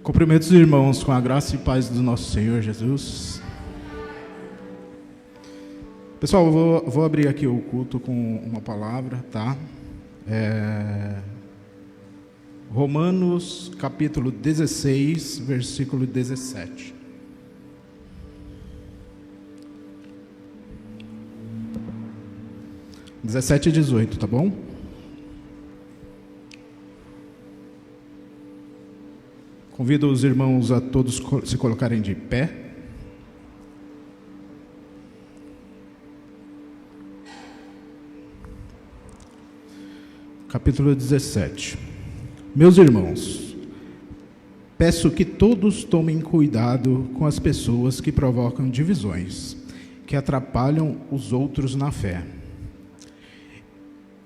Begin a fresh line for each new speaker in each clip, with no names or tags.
Cumprimento os irmãos com a graça e paz do nosso Senhor Jesus. Pessoal, eu vou abrir aqui o culto com uma palavra, tá? Romanos, capítulo 16, versículo 17. (17 e 18), tá bom? Convido os irmãos a todos se colocarem de pé. Capítulo 17. Meus irmãos, peço que todos tomem cuidado com as pessoas que provocam divisões, que atrapalham os outros na fé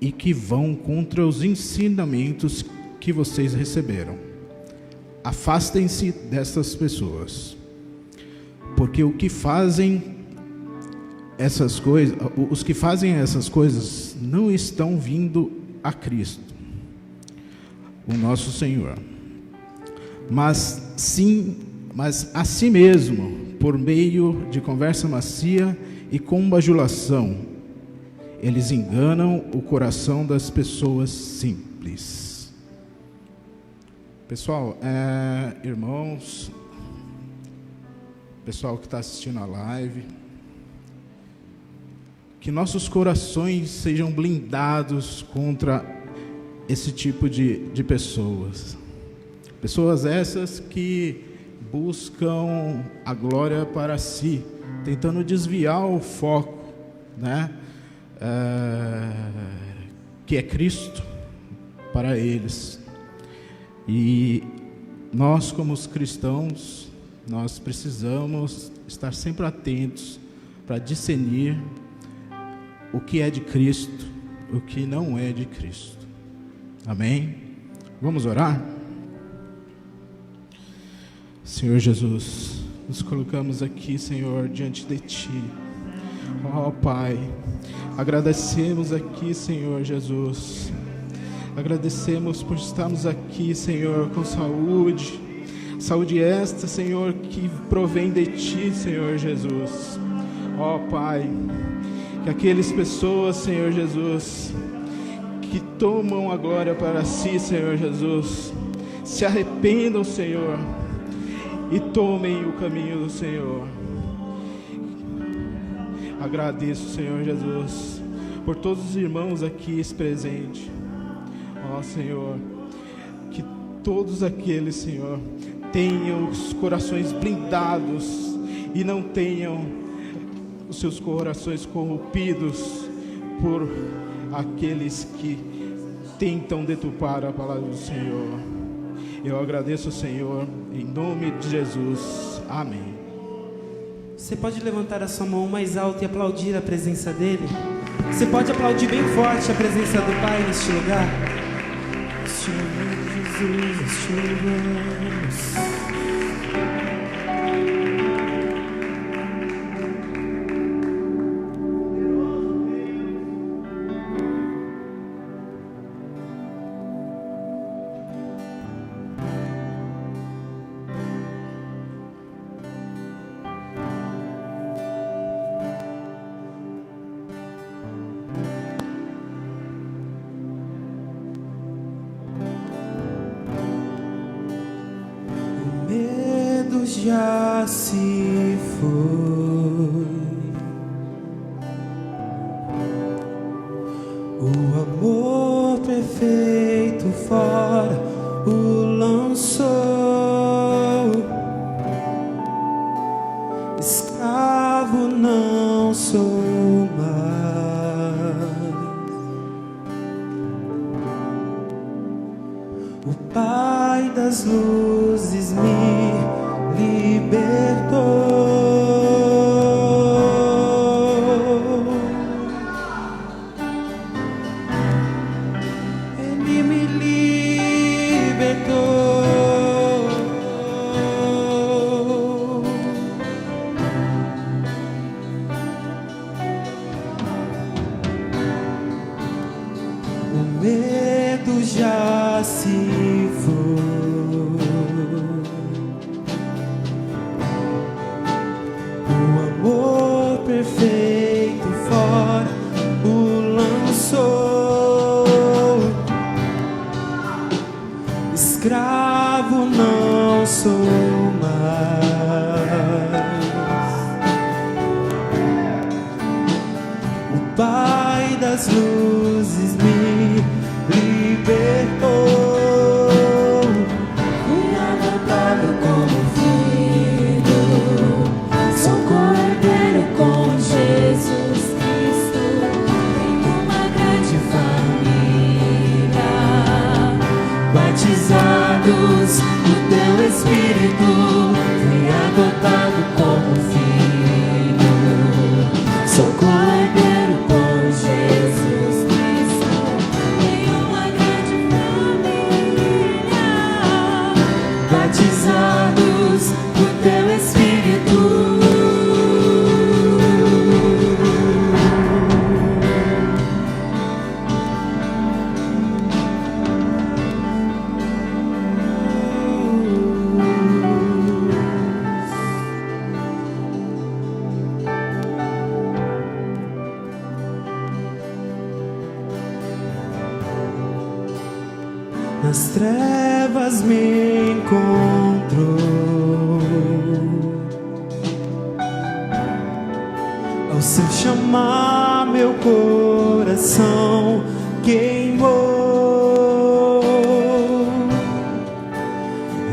e que vão contra os ensinamentos que vocês receberam. Afastem-se dessas pessoas, porque os que fazem essas coisas não estão vindo a Cristo, o nosso Senhor, mas a si mesmo, por meio de conversa macia e com bajulação, eles enganam o coração das pessoas simples. Pessoal, irmãos, pessoal que está assistindo a live, que nossos corações sejam blindados contra esse tipo de pessoas. Pessoas essas que buscam a glória para si, tentando desviar o foco, né? Que é Cristo para eles. E nós, como os cristãos, nós precisamos estar sempre atentos para discernir o que é de Cristo, o que não é de Cristo. Amém? Vamos orar? Senhor Jesus, nos colocamos aqui, Senhor, diante de Ti. Ó Pai, agradecemos aqui, Senhor Jesus. Agradecemos por estarmos aqui, Senhor, com saúde. Saúde esta, Senhor, que provém de Ti, Senhor Jesus. Ó Pai, que aquelas pessoas, Senhor Jesus, que tomam a glória para si, Senhor Jesus, se arrependam, Senhor, e tomem o caminho do Senhor. Agradeço, Senhor Jesus, por todos os irmãos aqui presentes. Ó Senhor, que todos aqueles, Senhor, tenham os corações blindados e não tenham os seus corações corrompidos por aqueles que tentam deturpar a palavra do Senhor. Eu agradeço, Senhor, em nome de Jesus. Amém.
Você pode levantar a sua mão mais alta e aplaudir a presença dEle? Você pode aplaudir bem forte a presença do Pai neste lugar? Jesus, já se foi, o amor perfeito fora o lançou, escravo não sou mais, o Pai das luzes me libertou. Ele me libertou. O medo já se foi. escravo não sou mais. O Pai das luzes me libertou.
Fui adotado como filho, sou co-herdeiro com Jesus Cristo. Tenho uma grande família, batizados no teu Espírito. Fui adotado como filho, sou co-herdeiro com Jesus Cristo. Tenho uma grande família, batizados no teu Espírito.
Nas trevas me encontro, ao seu chamar meu coração queimou.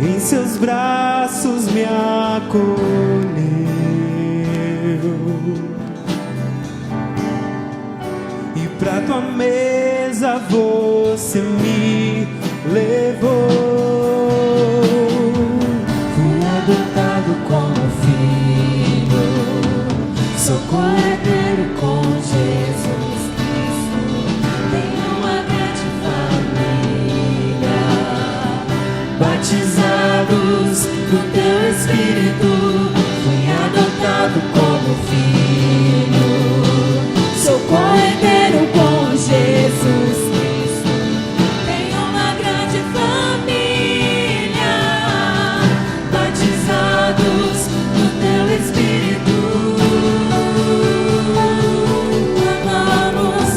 Em seus braços me acolheu e pra tua mesa você me levou.
Fui adotado como filho, sou co-herdeiro com Jesus Cristo. Tenho uma grande família, batizados no teu Espírito. Fui adotado como filho, sou co-herdeiro com Jesus Cristo. Tenho uma grande família, batizados no teu Espírito. Amamos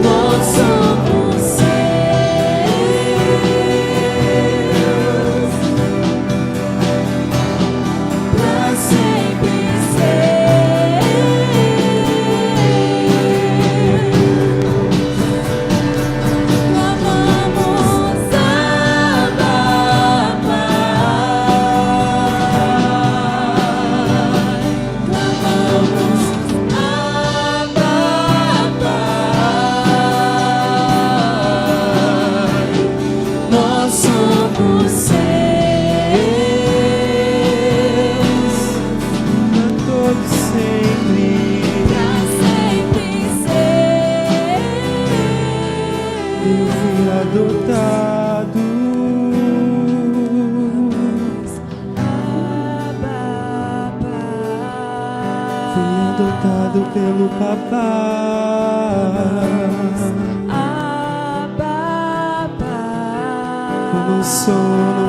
nós somos seus, pra sempre nós somos seus,
Pra todo sempre.
pra sempre
Eu
seus.
fui adotado. Fui adotado pelo papai. Eu não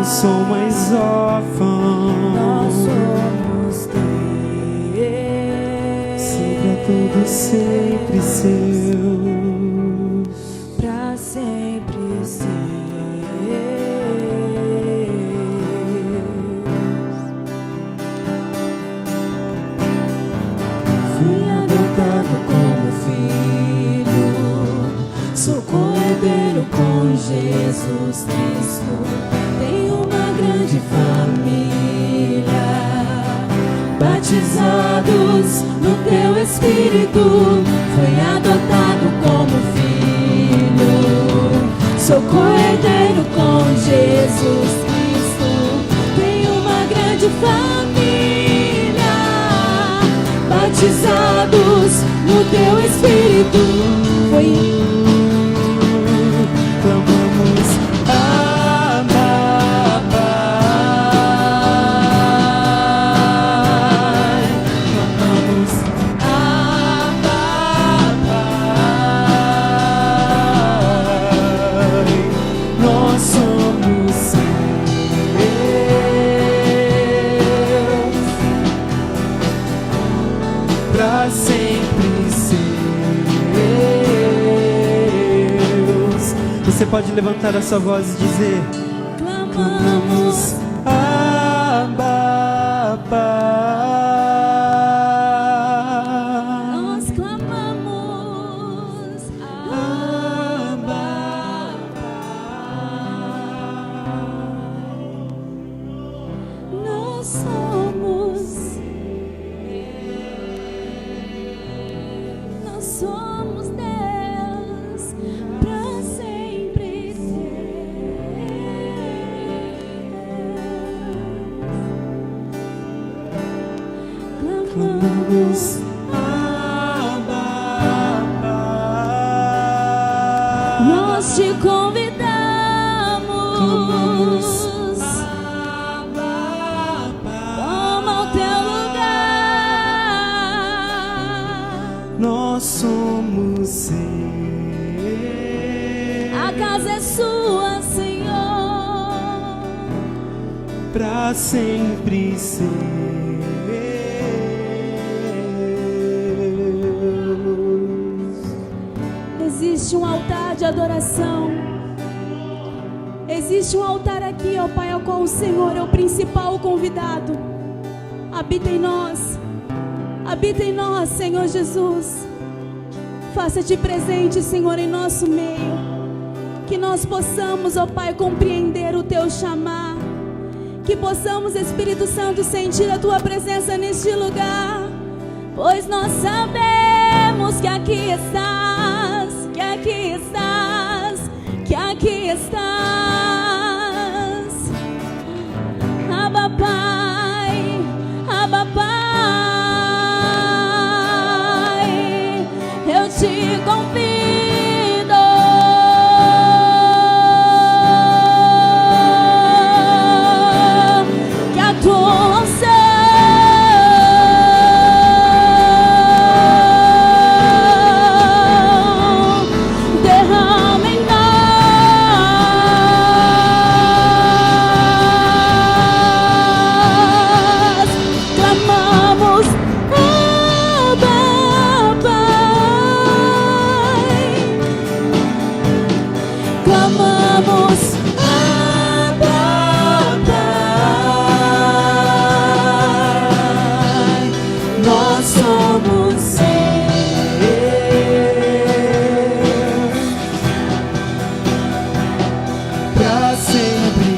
sou mais órfão.
Nós somos teus,
Sim, pra todos sempre seus.
pra sempre seus. Fui adotado como filho, sou co-herdeiro com Jesus Cristo. Tenho uma grande família, batizados no teu Espírito. Fui adotado como filho, sou co-herdeiro com Jesus Cristo. Tenho uma grande família, batizados no teu Espírito. Foi
Clamamos Abba, Pai. Clamamos
Abba,
Pai. Nós somos seus. pode levantar a sua voz e dizer:
Clamamos,
Abba, Pai.
nós clamamos, Abba, Pai. Nós somos Deus, pra sempre ser. Clamamos,
Abba, Pai.
nós te convidamos, toma o teu lugar.
Nós somos seu.
A casa é sua, Senhor.
Pra sempre Deus.
Existe um altar de adoração. Existe um altar aqui, ó Pai, ao qual o Senhor é o principal convidado. Habita em nós. Habita em nós, Senhor Jesus. Faça-te presente, Senhor, em nosso meio. Que nós possamos, ó Pai, compreender o Teu chamar. Que possamos, Espírito Santo, sentir a Tua presença neste lugar. Pois nós sabemos que aqui estás, que aqui estás, que aqui estás. Abba, Pai, Abba, Pai, eu te convido. Que a tua unção derrame em nós. Clamamos, Abba, Pai. Clamamos, Abba, Pai. Nós somos
Pra sempre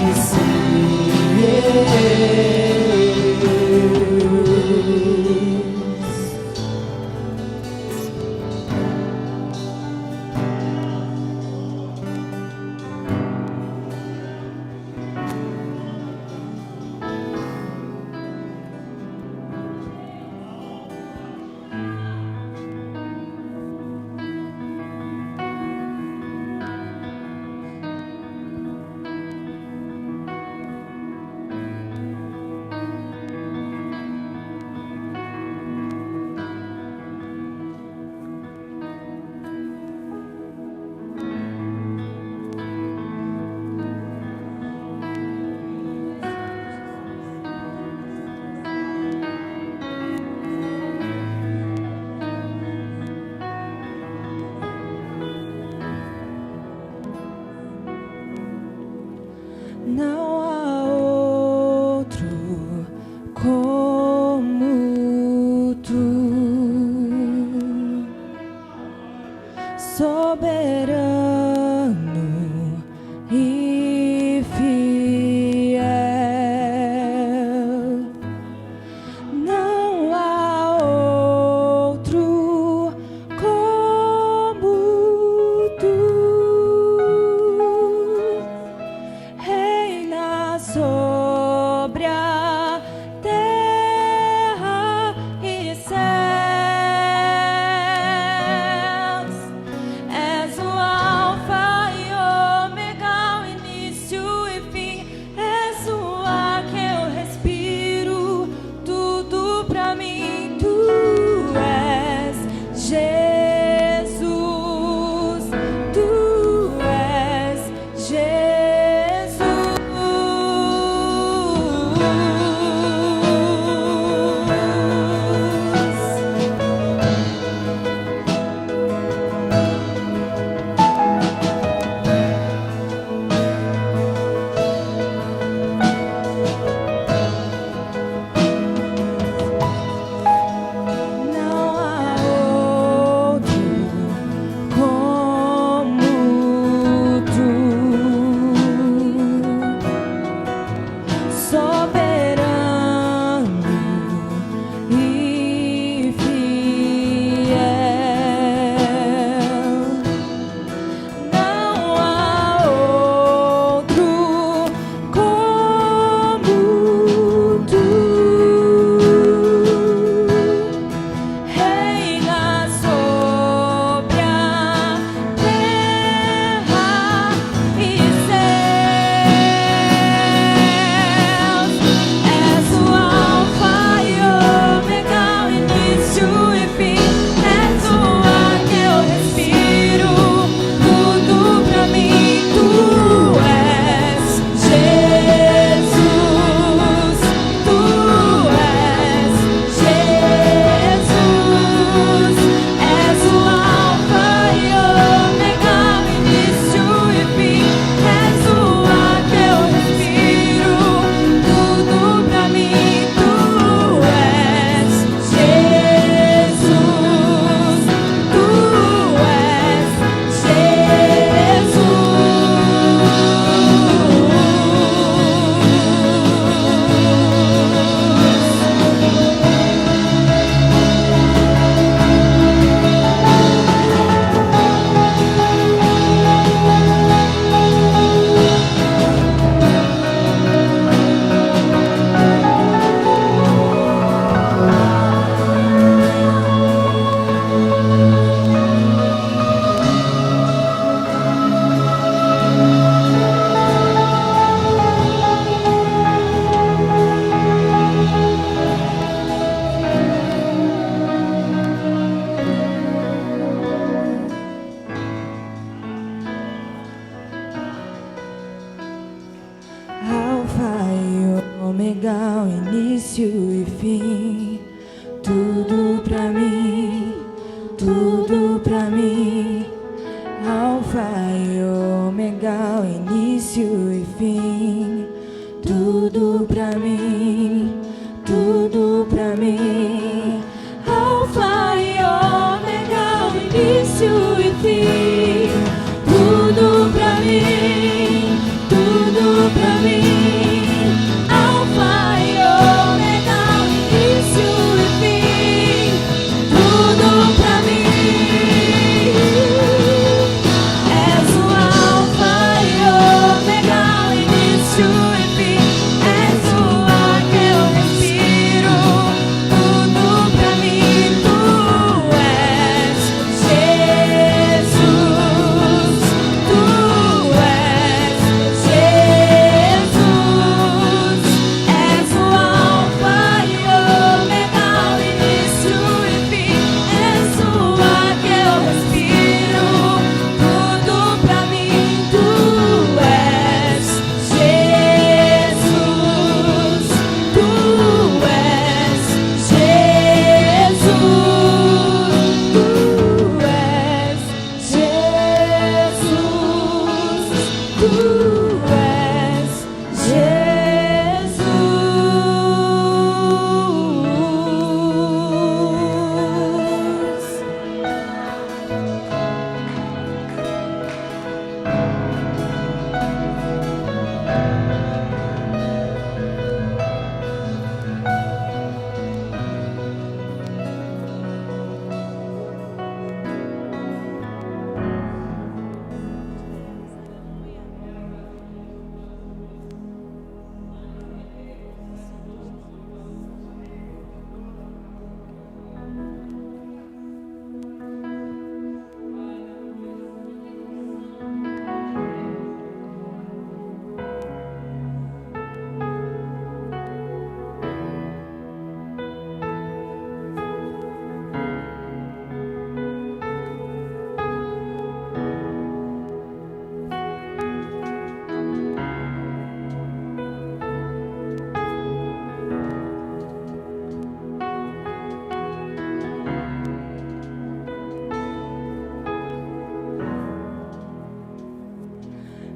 não há outro como tu, soberano e fiel. Não há outro como tu. Reina sobre a terra e céus. És o Alfa e Ômega, o início e fim. És o ar que eu respiro, tudo pra mim. Tu és Jesus, tu és Jesus.
ômega, o início e fim. Tudo pra mim, tudo pra mim. Alfa e ômega, o início e fim. Tudo pra mim, tudo pra mim. Alfa e ômega, o início e fim. Tudo pra mim, tudo pra mim. Alfa e ômega, o início e fim. Tudo pra mim. És o alfa e ômega, o início e fim. És o ar que eu respiro. Tudo pra mim. Tu és Jesus. Tu és Jesus. És o alfa e ômega, o início e fim. És o ar que eu respiro. Tudo pra mim. Tu és Jesus. Tu és Jesus. Tu és Jesus. Tu és Jesus.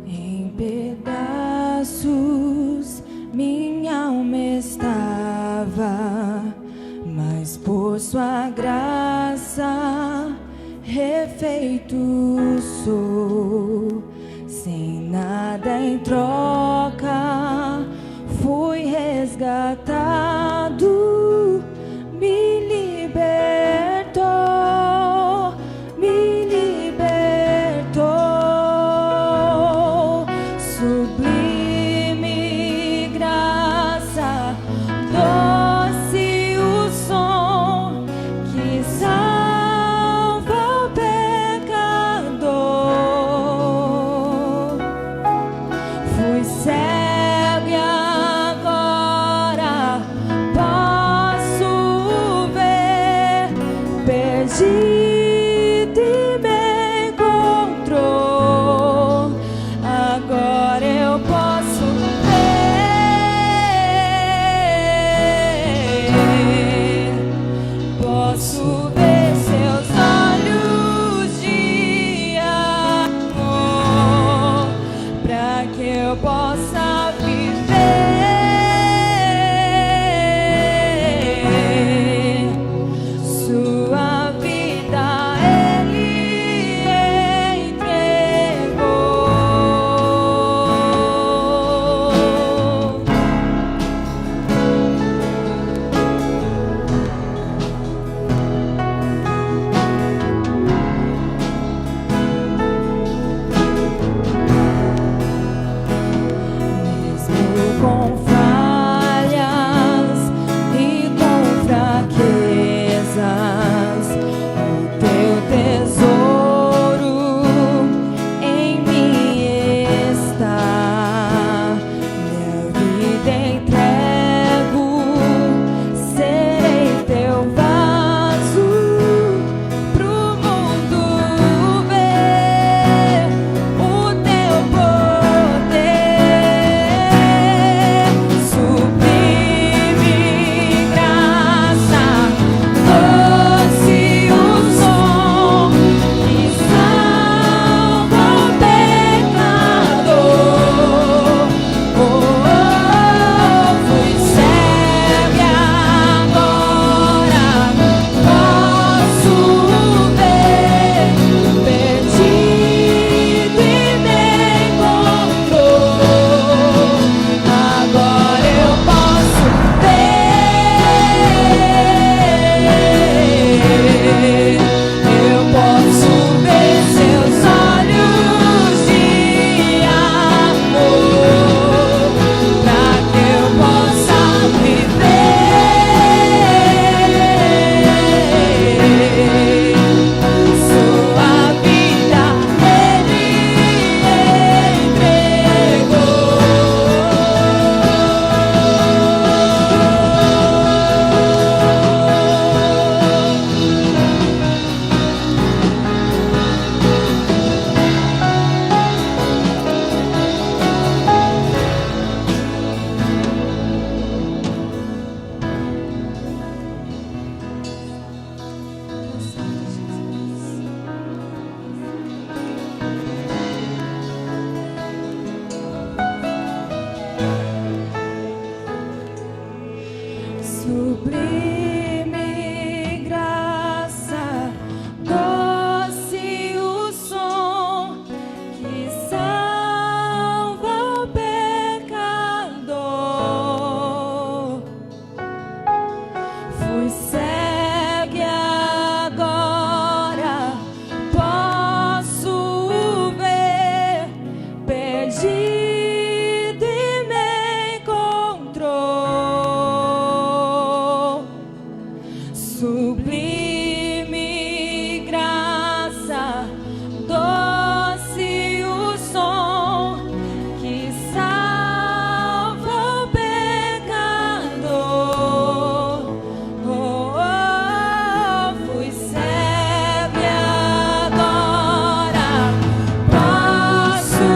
Em pedaços minha alma estava, mas por sua graça refeito sou. Sem nada em troca fui resgatado, me libertou, me libertou. Sublime graça, doce o som que salva o pecador. Fui cego e agora posso ver. Perdido e me encontrou. Agora eu posso ver. Posso ver seus olhos de amor, pra que eu possa viver. Sua vida Ele entregou. Mesmo com falhas e com fraquezas, o teu tesouro em mim está. Minha vida entrego, serei teu vaso pro mundo ver o teu poder. Sublime Sublime graça, doce o som que salva o pecador. Fui cego e agora posso ver, perdido e me encontrou. Sublime graça, doce o som que salva o pecador. Oh, oh, fui cego e agora posso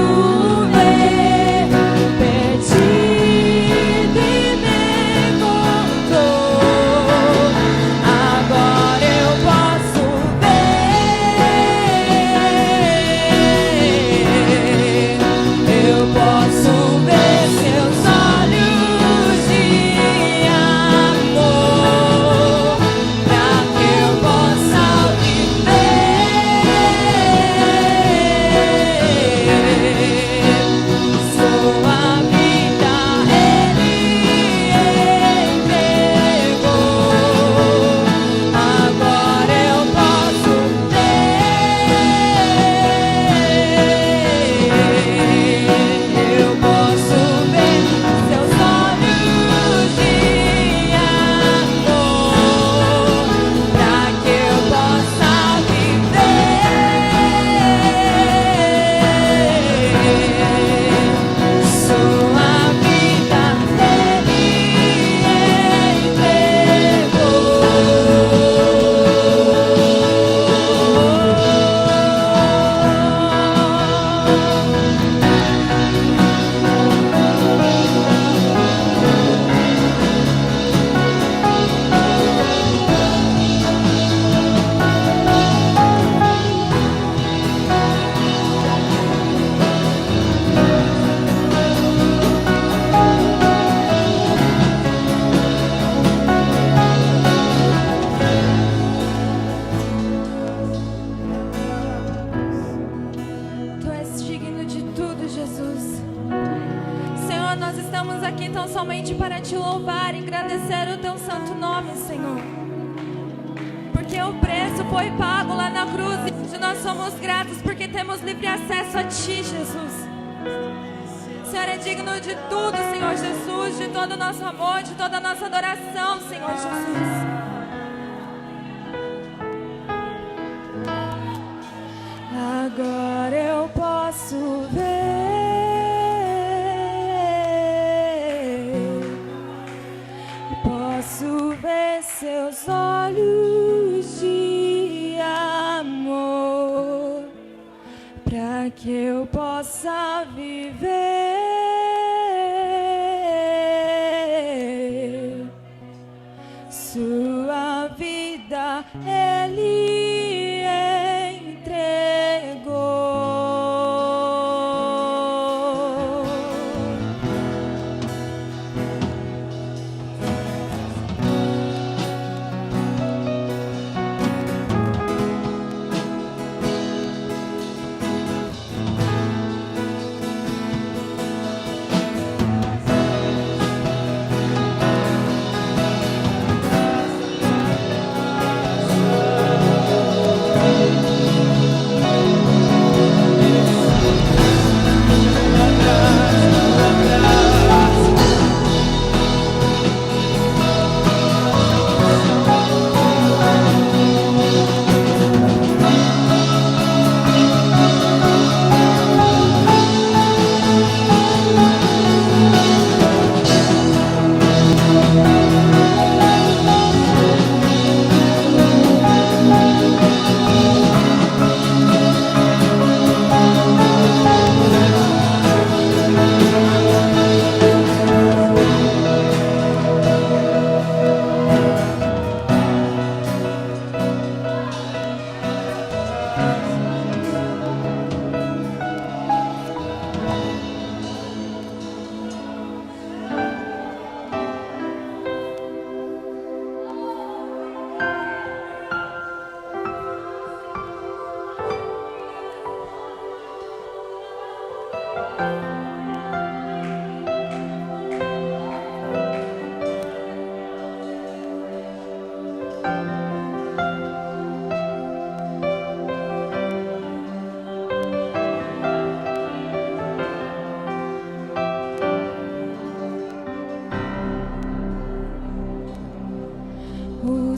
ver, perdido e me encontrou. Agora eu posso ver seus olhos de amor, pra que eu possa viver. Sua vida Ele entregou. Agora eu posso ver seus olhos de amor, pra que eu possa viver. Sua vida Tu és digno de tudo, Jesus. Senhor, nós estamos aqui tão somente para te louvar e agradecer o teu santo nome, Senhor. Porque o preço foi pago lá na cruz e hoje nós somos gratos porque temos livre acesso a ti, Jesus. Senhor, é digno de tudo, Senhor Jesus, de todo o nosso amor, de toda a nossa adoração, Senhor Jesus. Agora eu posso ver seus olhos de amor, pra que eu possa viver. Sua vida Ele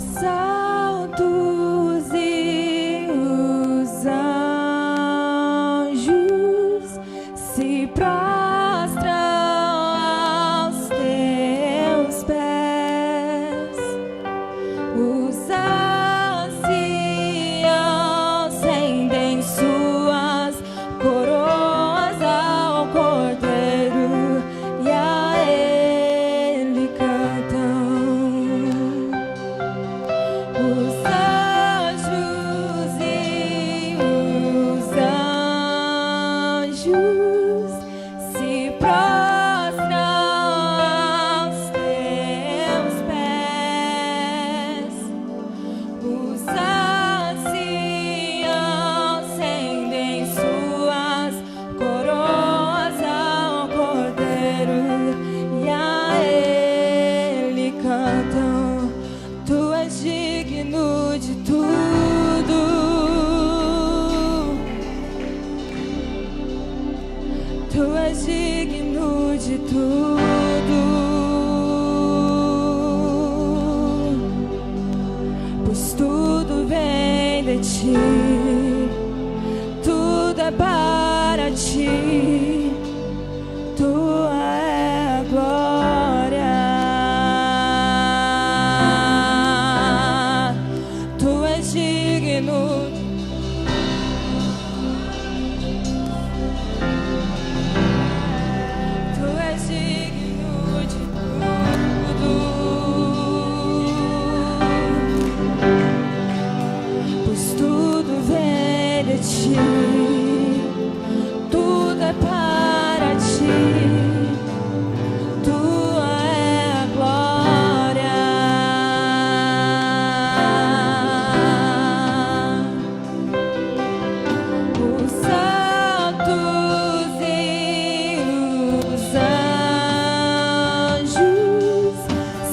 santos e os anjos se prostram aos teus pés. Os anciãos rendem suas coroas ao Cordeiro e a Ele cantam. Os anjos e os anjos se prostram aos teus pés. Os anciãos rendem suas coroas ao Cordeiro e a Ele cantam. Tu és digno de tudo. Tu és digno de tudo. Pois tudo vem de ti, tudo é para ti, tua é a glória. Tu és digno. Tu és digno de tudo. Pois tudo vem de ti, tudo é para ti, tua é a glória. Os santos e os anjos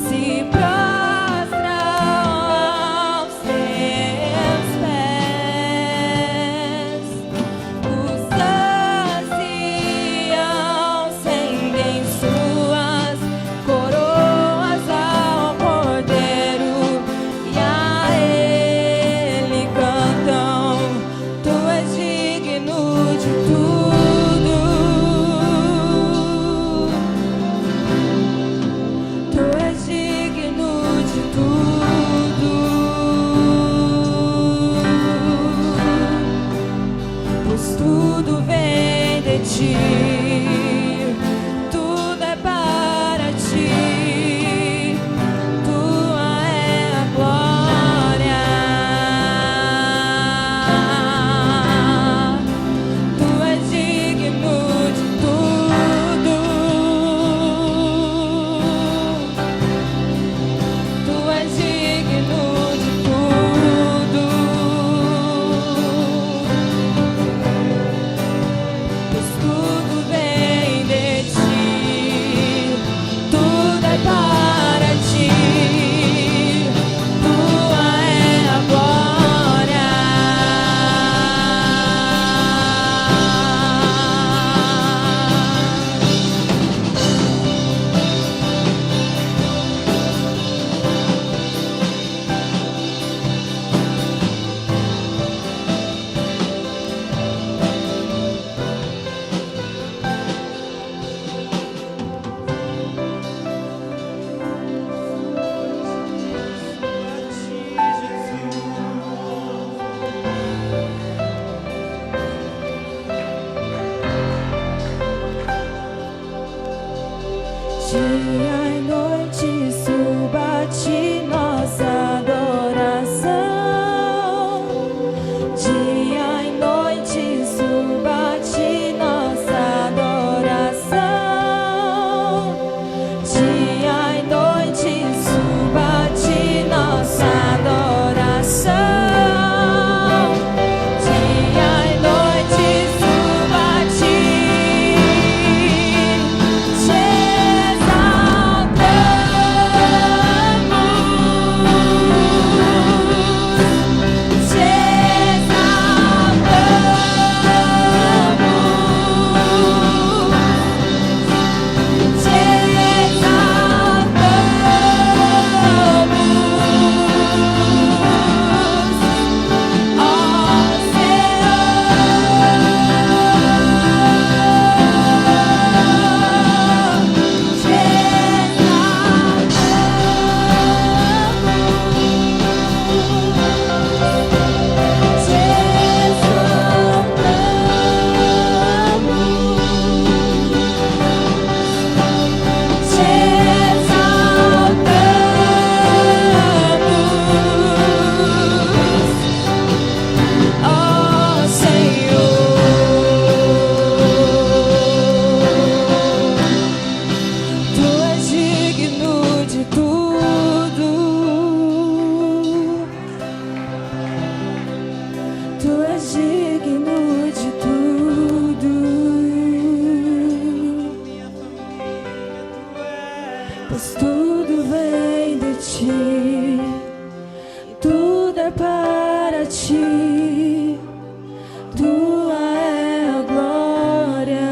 se prostram aos teus pés. Os anciãos rendem suas coroas ao Cordeiro e a Ele cantam. Tu és digno de tudo. Tu és digno de tudo. Pois tudo vem de ti, tudo é para ti, tua é a glória. Tu és digno de tudo. Tu és digno de tudo. Pois tudo vem de ti, tudo é para ti, tua é a glória. Dia e noite suba a ti nossa adoração. Dia e noite suba a ti nossa adoração. Dia e noite suba a ti nossa adoração. Dia e noite suba a ti, te exaltamos. pois tudo vem de ti, tudo é para ti, tua é a glória.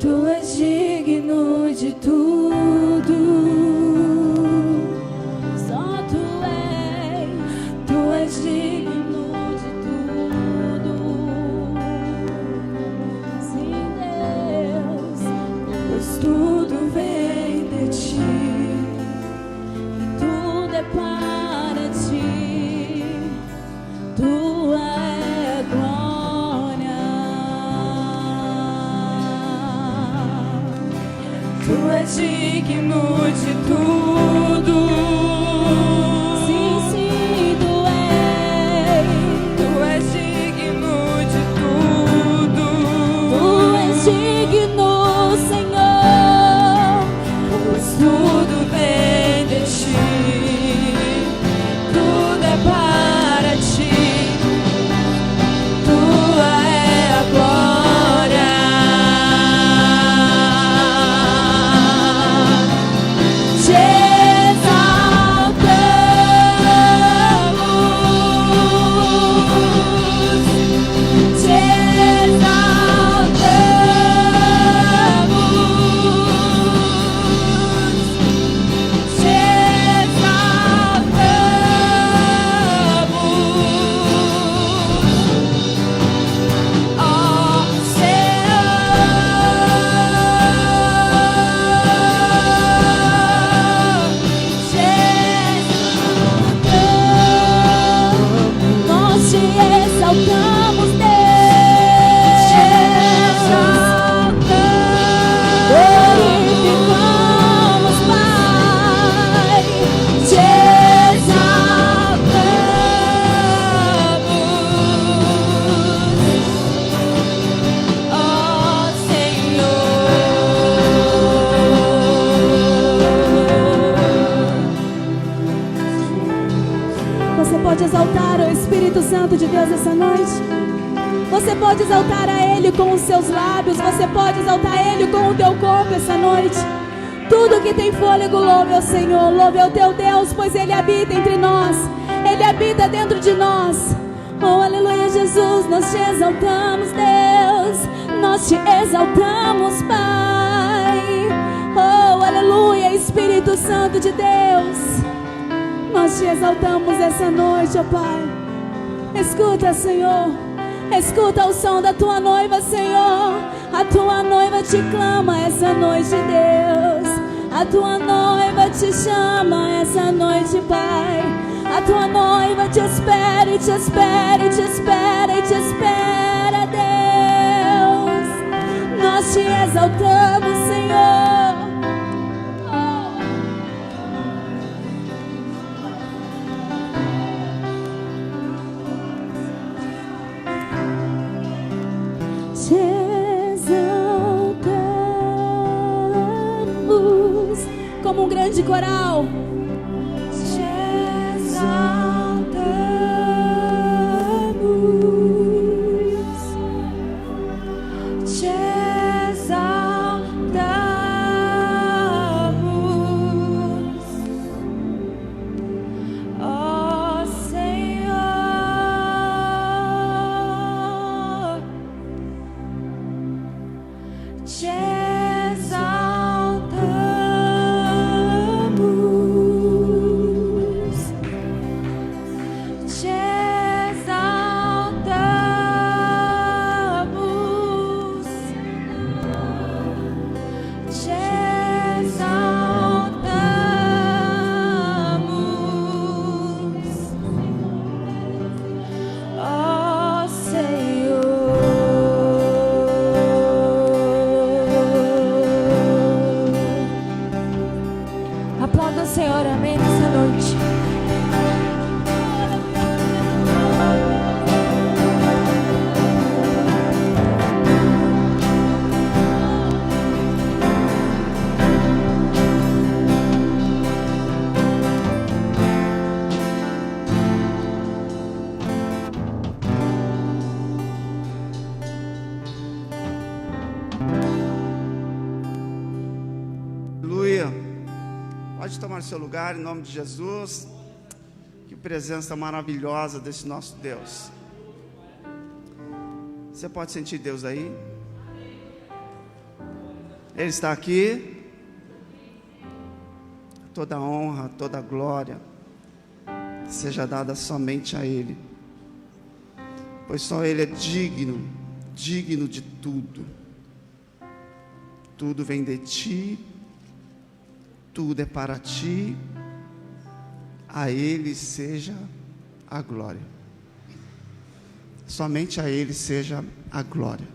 Tu és digno de tudo,
Só tu és
digno de tudo.
sim, Deus.
Pois tudo vem de ti,
Tudo é para ti, tua é glória.
tu és digno de tudo.
Sim, sim, tu és.
Tu és digno de tudo.
Tu és digno, Senhor.
Pois tudo vem de ti, tudo é para ti, tua é a glória.
Te exaltamos, te exaltamos, te exaltamos, ó Nós te exaltamos, Deus.
Te exaltamos,
Glorificamos, Pai. Te exaltamos,
ó Senhor.
Você pode exaltar o Espírito Santo de Deus essa noite? Você pode exaltar a Ele com os seus lábios. Você pode exaltar Ele com o teu corpo essa noite. Tudo que tem fôlego, louve ao Senhor. Louve ao teu Deus, pois Ele habita entre nós. Ele habita dentro de nós. Oh, aleluia, Jesus. Nós te exaltamos, Deus. Nós te exaltamos, Pai. Oh, aleluia, Espírito Santo de Deus. Nós te exaltamos essa noite, ó Pai. Escuta, Senhor. Escuta o som da tua noiva, Senhor. A tua noiva te clama essa noite, Deus. A tua noiva te chama essa noite, Pai. A tua noiva te espera e te espera e te espera e te espera, Deus. Nós te exaltamos, Senhor. Te exaltamos como um grande coral.
Te exaltamos, te exaltamos, ó Senhor. Te exaltamos, te exaltamos, te exaltamos, ó Senhor. Aplauda o Senhor, amém, nessa noite.
Pode tomar seu lugar em nome de Jesus. Que presença maravilhosa desse nosso Deus. Você pode sentir Deus aí? Ele está aqui. Toda honra, toda glória seja dada somente a Ele, pois só Ele é digno de tudo. Tudo vem de Ti, tudo é para Ti, a Ele seja a glória. Somente a Ele seja a glória.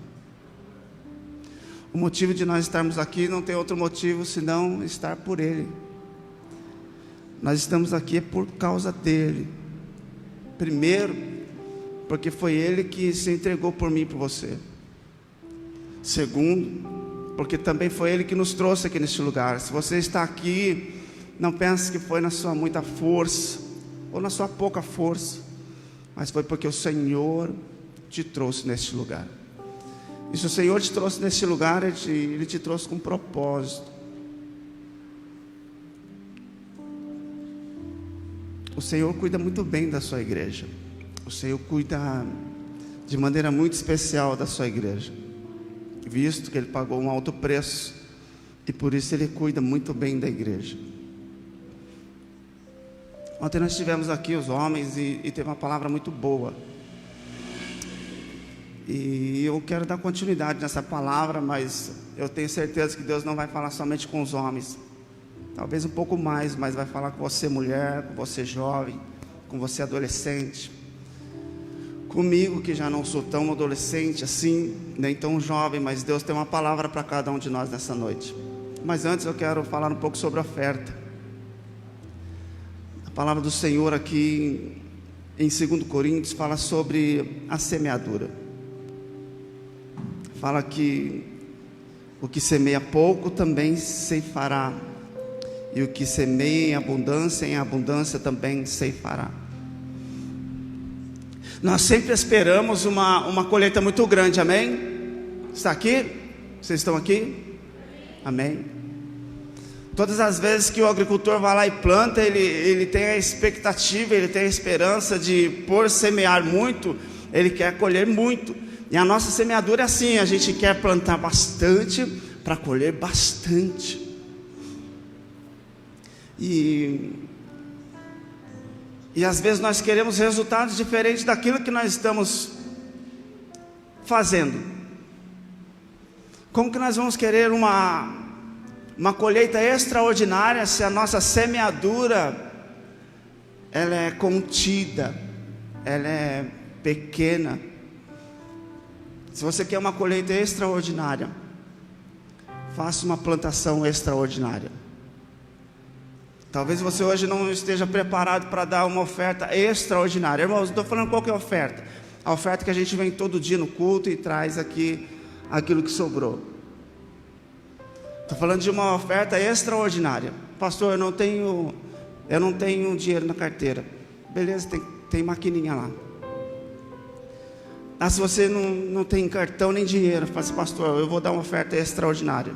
O motivo de nós estarmos aqui não tem outro motivo senão estar por Ele. Nós estamos aqui por causa dEle. Primeiro, porque foi Ele que se entregou por mim e por você. Segundo, porque também foi Ele que nos trouxe aqui neste lugar. Se você está aqui, não pense que foi na sua muita força ou na sua pouca força, mas foi porque o Senhor te trouxe neste lugar. E se o Senhor te trouxe neste lugar, Ele te trouxe com propósito. O Senhor cuida muito bem da sua igreja. O Senhor cuida de maneira muito especial da sua igreja, visto que Ele pagou um alto preço, e por isso Ele cuida muito bem da igreja. Ontem nós estivemos aqui, os homens, e teve uma palavra muito boa. E eu quero dar continuidade nessa palavra, mas eu tenho certeza que Deus não vai falar somente com os homens. Talvez um pouco mais, mas vai falar com você mulher, com você jovem, com você adolescente. Comigo, que já não sou tão adolescente assim, nem tão jovem, mas Deus tem uma palavra para cada um de nós nessa noite. Mas antes eu quero falar um pouco sobre a oferta. A palavra do Senhor aqui em 2 Coríntios fala sobre a semeadura. Fala que o que semeia pouco também ceifará, e o que semeia em abundância também ceifará. Nós sempre esperamos uma colheita muito grande, amém? Está aqui? Vocês estão aqui? Amém? Todas as vezes que o agricultor vai lá e planta, ele tem a expectativa, ele tem a esperança de, por semear muito, ele quer colher muito. E a nossa semeadura é assim, a gente quer plantar bastante para colher bastante. E às vezes nós queremos resultados diferentes daquilo que nós estamos fazendo. Como que nós vamos querer uma colheita extraordinária se a nossa semeadura ela é contida, ela é pequena? Se você quer uma colheita extraordinária, faça uma plantação extraordinária. Talvez você hoje não esteja preparado para dar uma oferta extraordinária. Irmãos, não estou falando qual que é a oferta. A oferta que a gente vem todo dia no culto e traz aqui aquilo que sobrou. Estou falando de uma oferta extraordinária. Pastor, eu não tenho dinheiro na carteira. Beleza, tem maquininha lá. Se você não tem cartão nem dinheiro, fala assim, pastor, eu vou dar uma oferta extraordinária.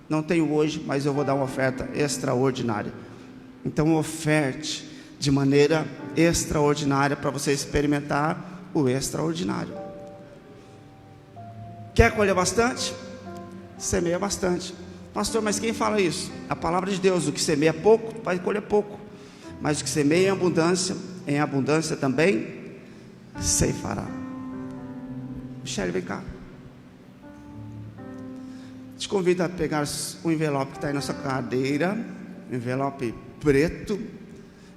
Não tenho hoje, mas eu vou dar uma oferta extraordinária. Então oferte de maneira extraordinária para você experimentar o extraordinário. Quer colher bastante? Semeia bastante. Pastor, mas quem fala isso? A palavra de Deus, o que semeia pouco, vai colher pouco. Mas o que semeia em abundância também ceifará. Michele, vem cá. Te convido a pegar o envelope que está aí na sua cadeira, envelope preto,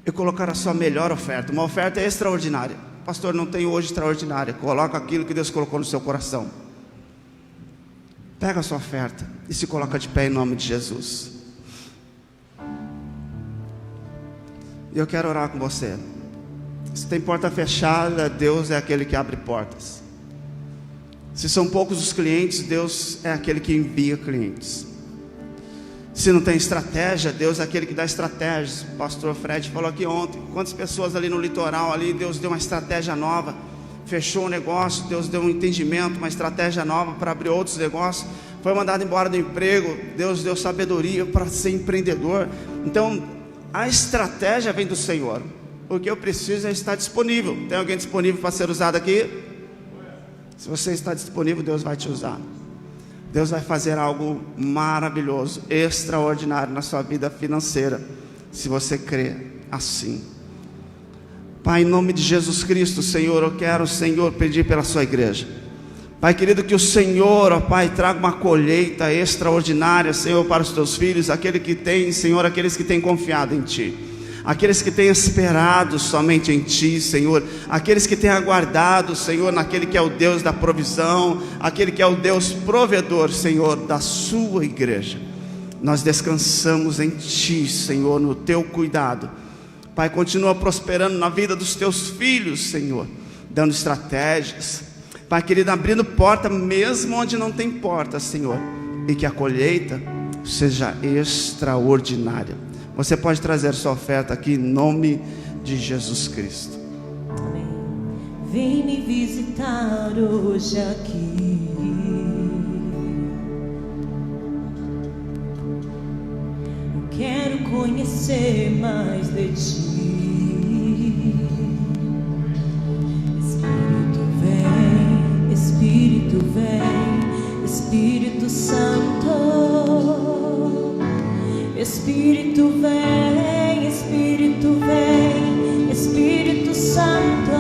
e colocar a sua melhor oferta, uma oferta extraordinária. Pastor, não tenho hoje extraordinária. Coloca aquilo que Deus colocou no seu coração. Pega a sua oferta e se coloca de pé em nome de Jesus. E eu quero orar com você. Se tem porta fechada, Deus é aquele que abre portas. Se são poucos os clientes, Deus é aquele que envia clientes. Se não tem estratégia, Deus é aquele que dá estratégias. O pastor Fred falou aqui ontem, quantas pessoas ali no litoral, ali, Deus deu uma estratégia nova, fechou um negócio, Deus deu um entendimento, uma estratégia nova para abrir outros negócios, foi mandado embora do emprego, Deus deu sabedoria para ser empreendedor. Então, A estratégia vem do Senhor. O que eu preciso é estar disponível. Tem alguém disponível para ser usado aqui? Se você está disponível, Deus vai te usar. Deus vai fazer algo maravilhoso, extraordinário na sua vida financeira, se você crê assim. Pai, em nome de Jesus Cristo, Senhor, eu quero, Senhor, pedir pela sua igreja. Pai querido, que o Senhor, ó Pai, traga uma colheita extraordinária, Senhor, para os teus filhos, aquele que tem, Senhor, aqueles que têm confiado em Ti, aqueles que têm esperado somente em Ti, Senhor, aqueles que têm aguardado, Senhor, naquele que é o Deus da provisão, aquele que é o Deus provedor, Senhor, da sua igreja. Nós descansamos em Ti, Senhor, no Teu cuidado. Pai, continua prosperando na vida dos Teus filhos, Senhor, dando estratégias, Pai querido, abrindo porta mesmo onde não tem porta, Senhor, e que a colheita seja extraordinária. Você pode trazer sua oferta aqui em nome de Jesus Cristo.
Amém. Vem me visitar hoje aqui. Eu quero conhecer mais de Ti. Espírito vem, Espírito Santo. Espírito vem, Espírito vem, Espírito Santo.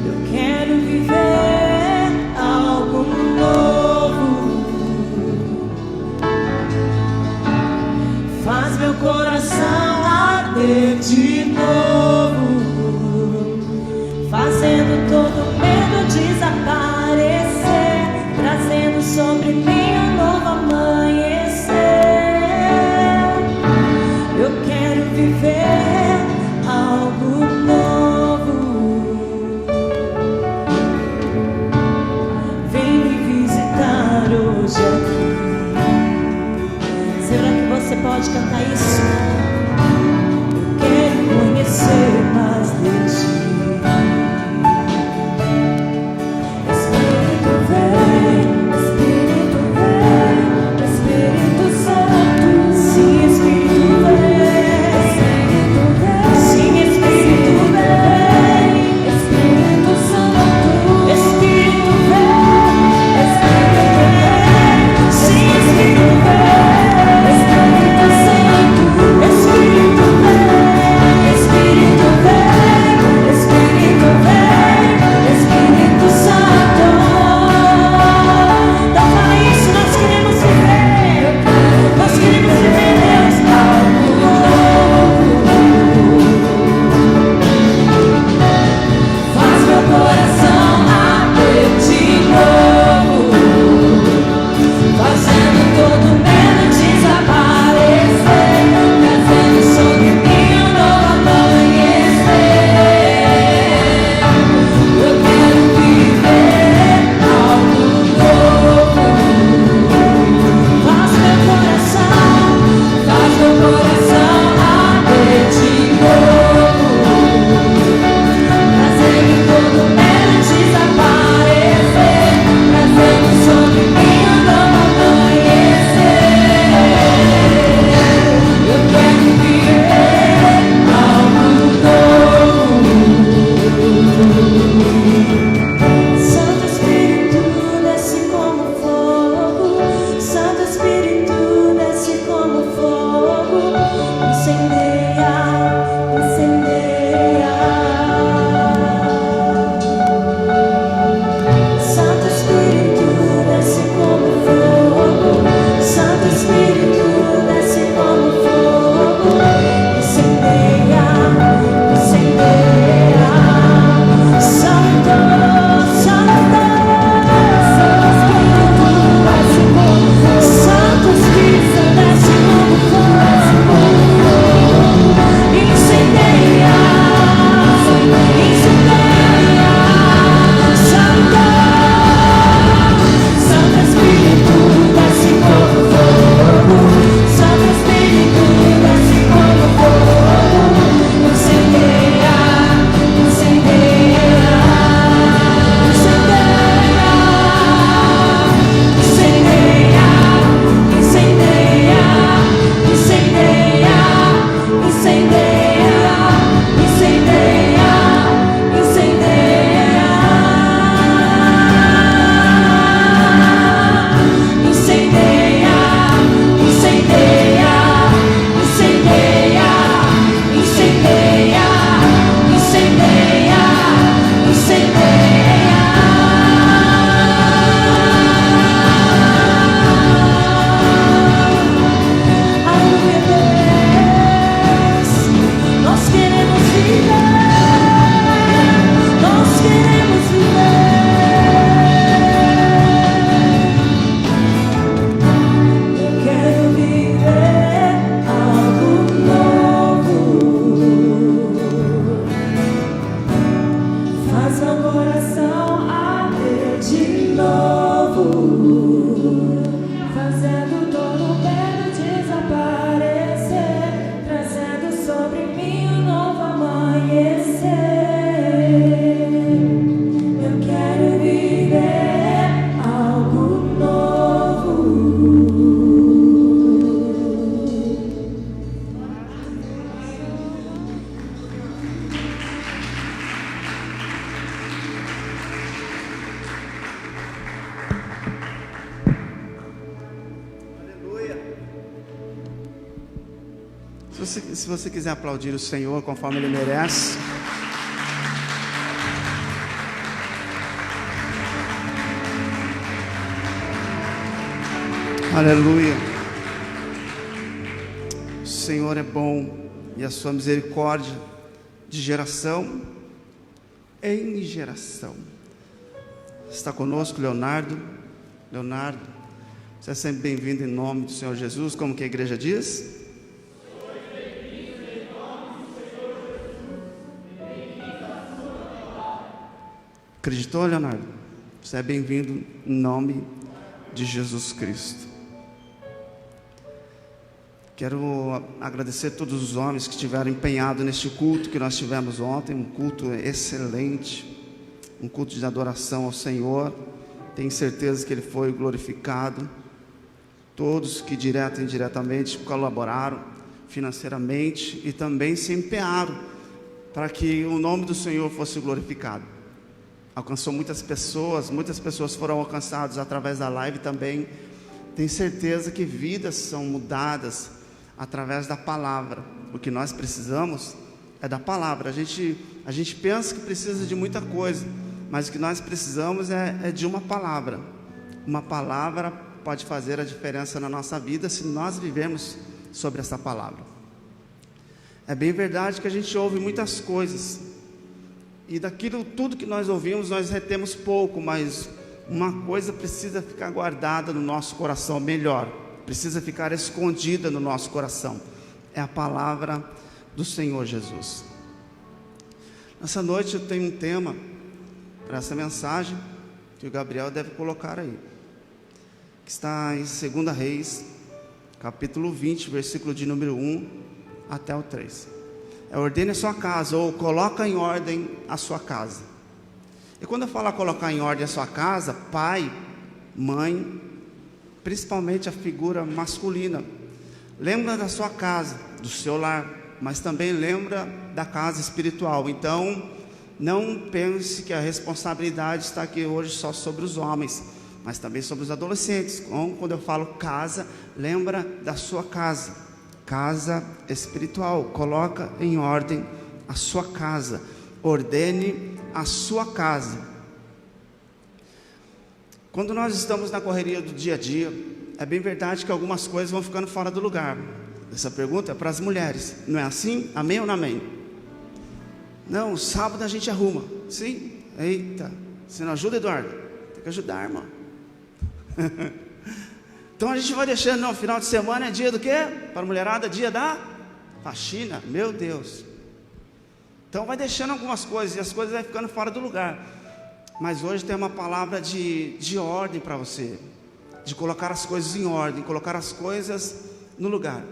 Eu quero viver algo novo. Faz meu coração arder de novo, fazendo todo medo desaparecer, trazendo sobre mim uma nova manhã. fazendo todo o medo desaparecer, trazendo sobre mim um novo amanhecer. Eu quero viver algo novo.
Se você quiser aplaudir o Senhor conforme Ele merece. Aleluia. O Senhor é bom e a sua misericórdia de geração em geração. Está conosco Leonardo. Leonardo, você é sempre bem-vindo em nome do Senhor Jesus. Como que a igreja diz? Acreditou, Leonardo? Você é bem-vindo em nome de Jesus Cristo. Quero agradecer a todos os homens que estiveram empenhados neste culto que nós tivemos ontem, um culto excelente, um culto de adoração ao Senhor. Tenho certeza que Ele foi glorificado. Todos que direto e indiretamente colaboraram financeiramente e também se empenharam para que o nome do Senhor fosse glorificado. Alcançou muitas pessoas foram alcançadas através da live também. Tenho certeza que vidas são mudadas através da palavra. O que nós precisamos é da palavra. A gente pensa que precisa de muita coisa, mas o que nós precisamos é de uma palavra. Uma palavra pode fazer a diferença na nossa vida se nós vivemos sobre essa palavra. É bem verdade que a gente ouve muitas coisas, e daquilo tudo que nós ouvimos, nós retemos pouco, mas uma coisa precisa ficar guardada no nosso coração, melhor, precisa ficar escondida no nosso coração, é a palavra do Senhor Jesus. Nessa noite eu tenho um tema para essa mensagem, que o Gabriel deve colocar aí, que está em 2 Reis, capítulo 20, versículo de número 1 até o 3. Ordene a sua casa, ou coloca em ordem a sua casa. E quando eu falo colocar em ordem a sua casa, pai, mãe, principalmente a figura masculina, lembra da sua casa, do seu lar, mas também lembra da casa espiritual. Então, não pense que a responsabilidade está aqui hoje só sobre os homens, mas também sobre os adolescentes. Quando eu falo casa, lembra da sua casa. Casa espiritual, coloca em ordem a sua casa, ordene a sua casa. Quando nós estamos na correria do dia a dia, é bem verdade que algumas coisas vão ficando fora do lugar. Essa pergunta é para as mulheres, não é assim? Amém ou não amém? Não, sábado a gente arruma. Sim? Eita, você não ajuda, Eduardo? Tem que ajudar, irmão. Então a gente vai deixando, não, final de semana é dia do quê? Para a mulherada, dia da faxina, meu Deus. Então vai deixando algumas coisas, e as coisas vão ficando fora do lugar. Mas hoje tem uma palavra de ordem para você, de colocar as coisas em ordem, colocar as coisas no lugar.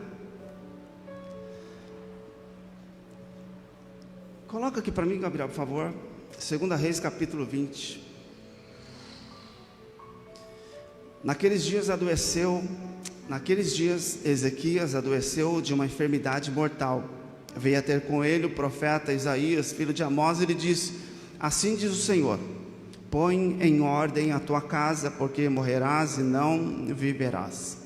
Coloca aqui para mim, Gabriel, por favor, 2 Reis, capítulo 20. Naqueles dias Ezequias adoeceu de uma enfermidade mortal. Veio a ter com ele o profeta Isaías, filho de Amós, e lhe disse: assim diz o Senhor, põe em ordem a tua casa, porque morrerás e não viverás.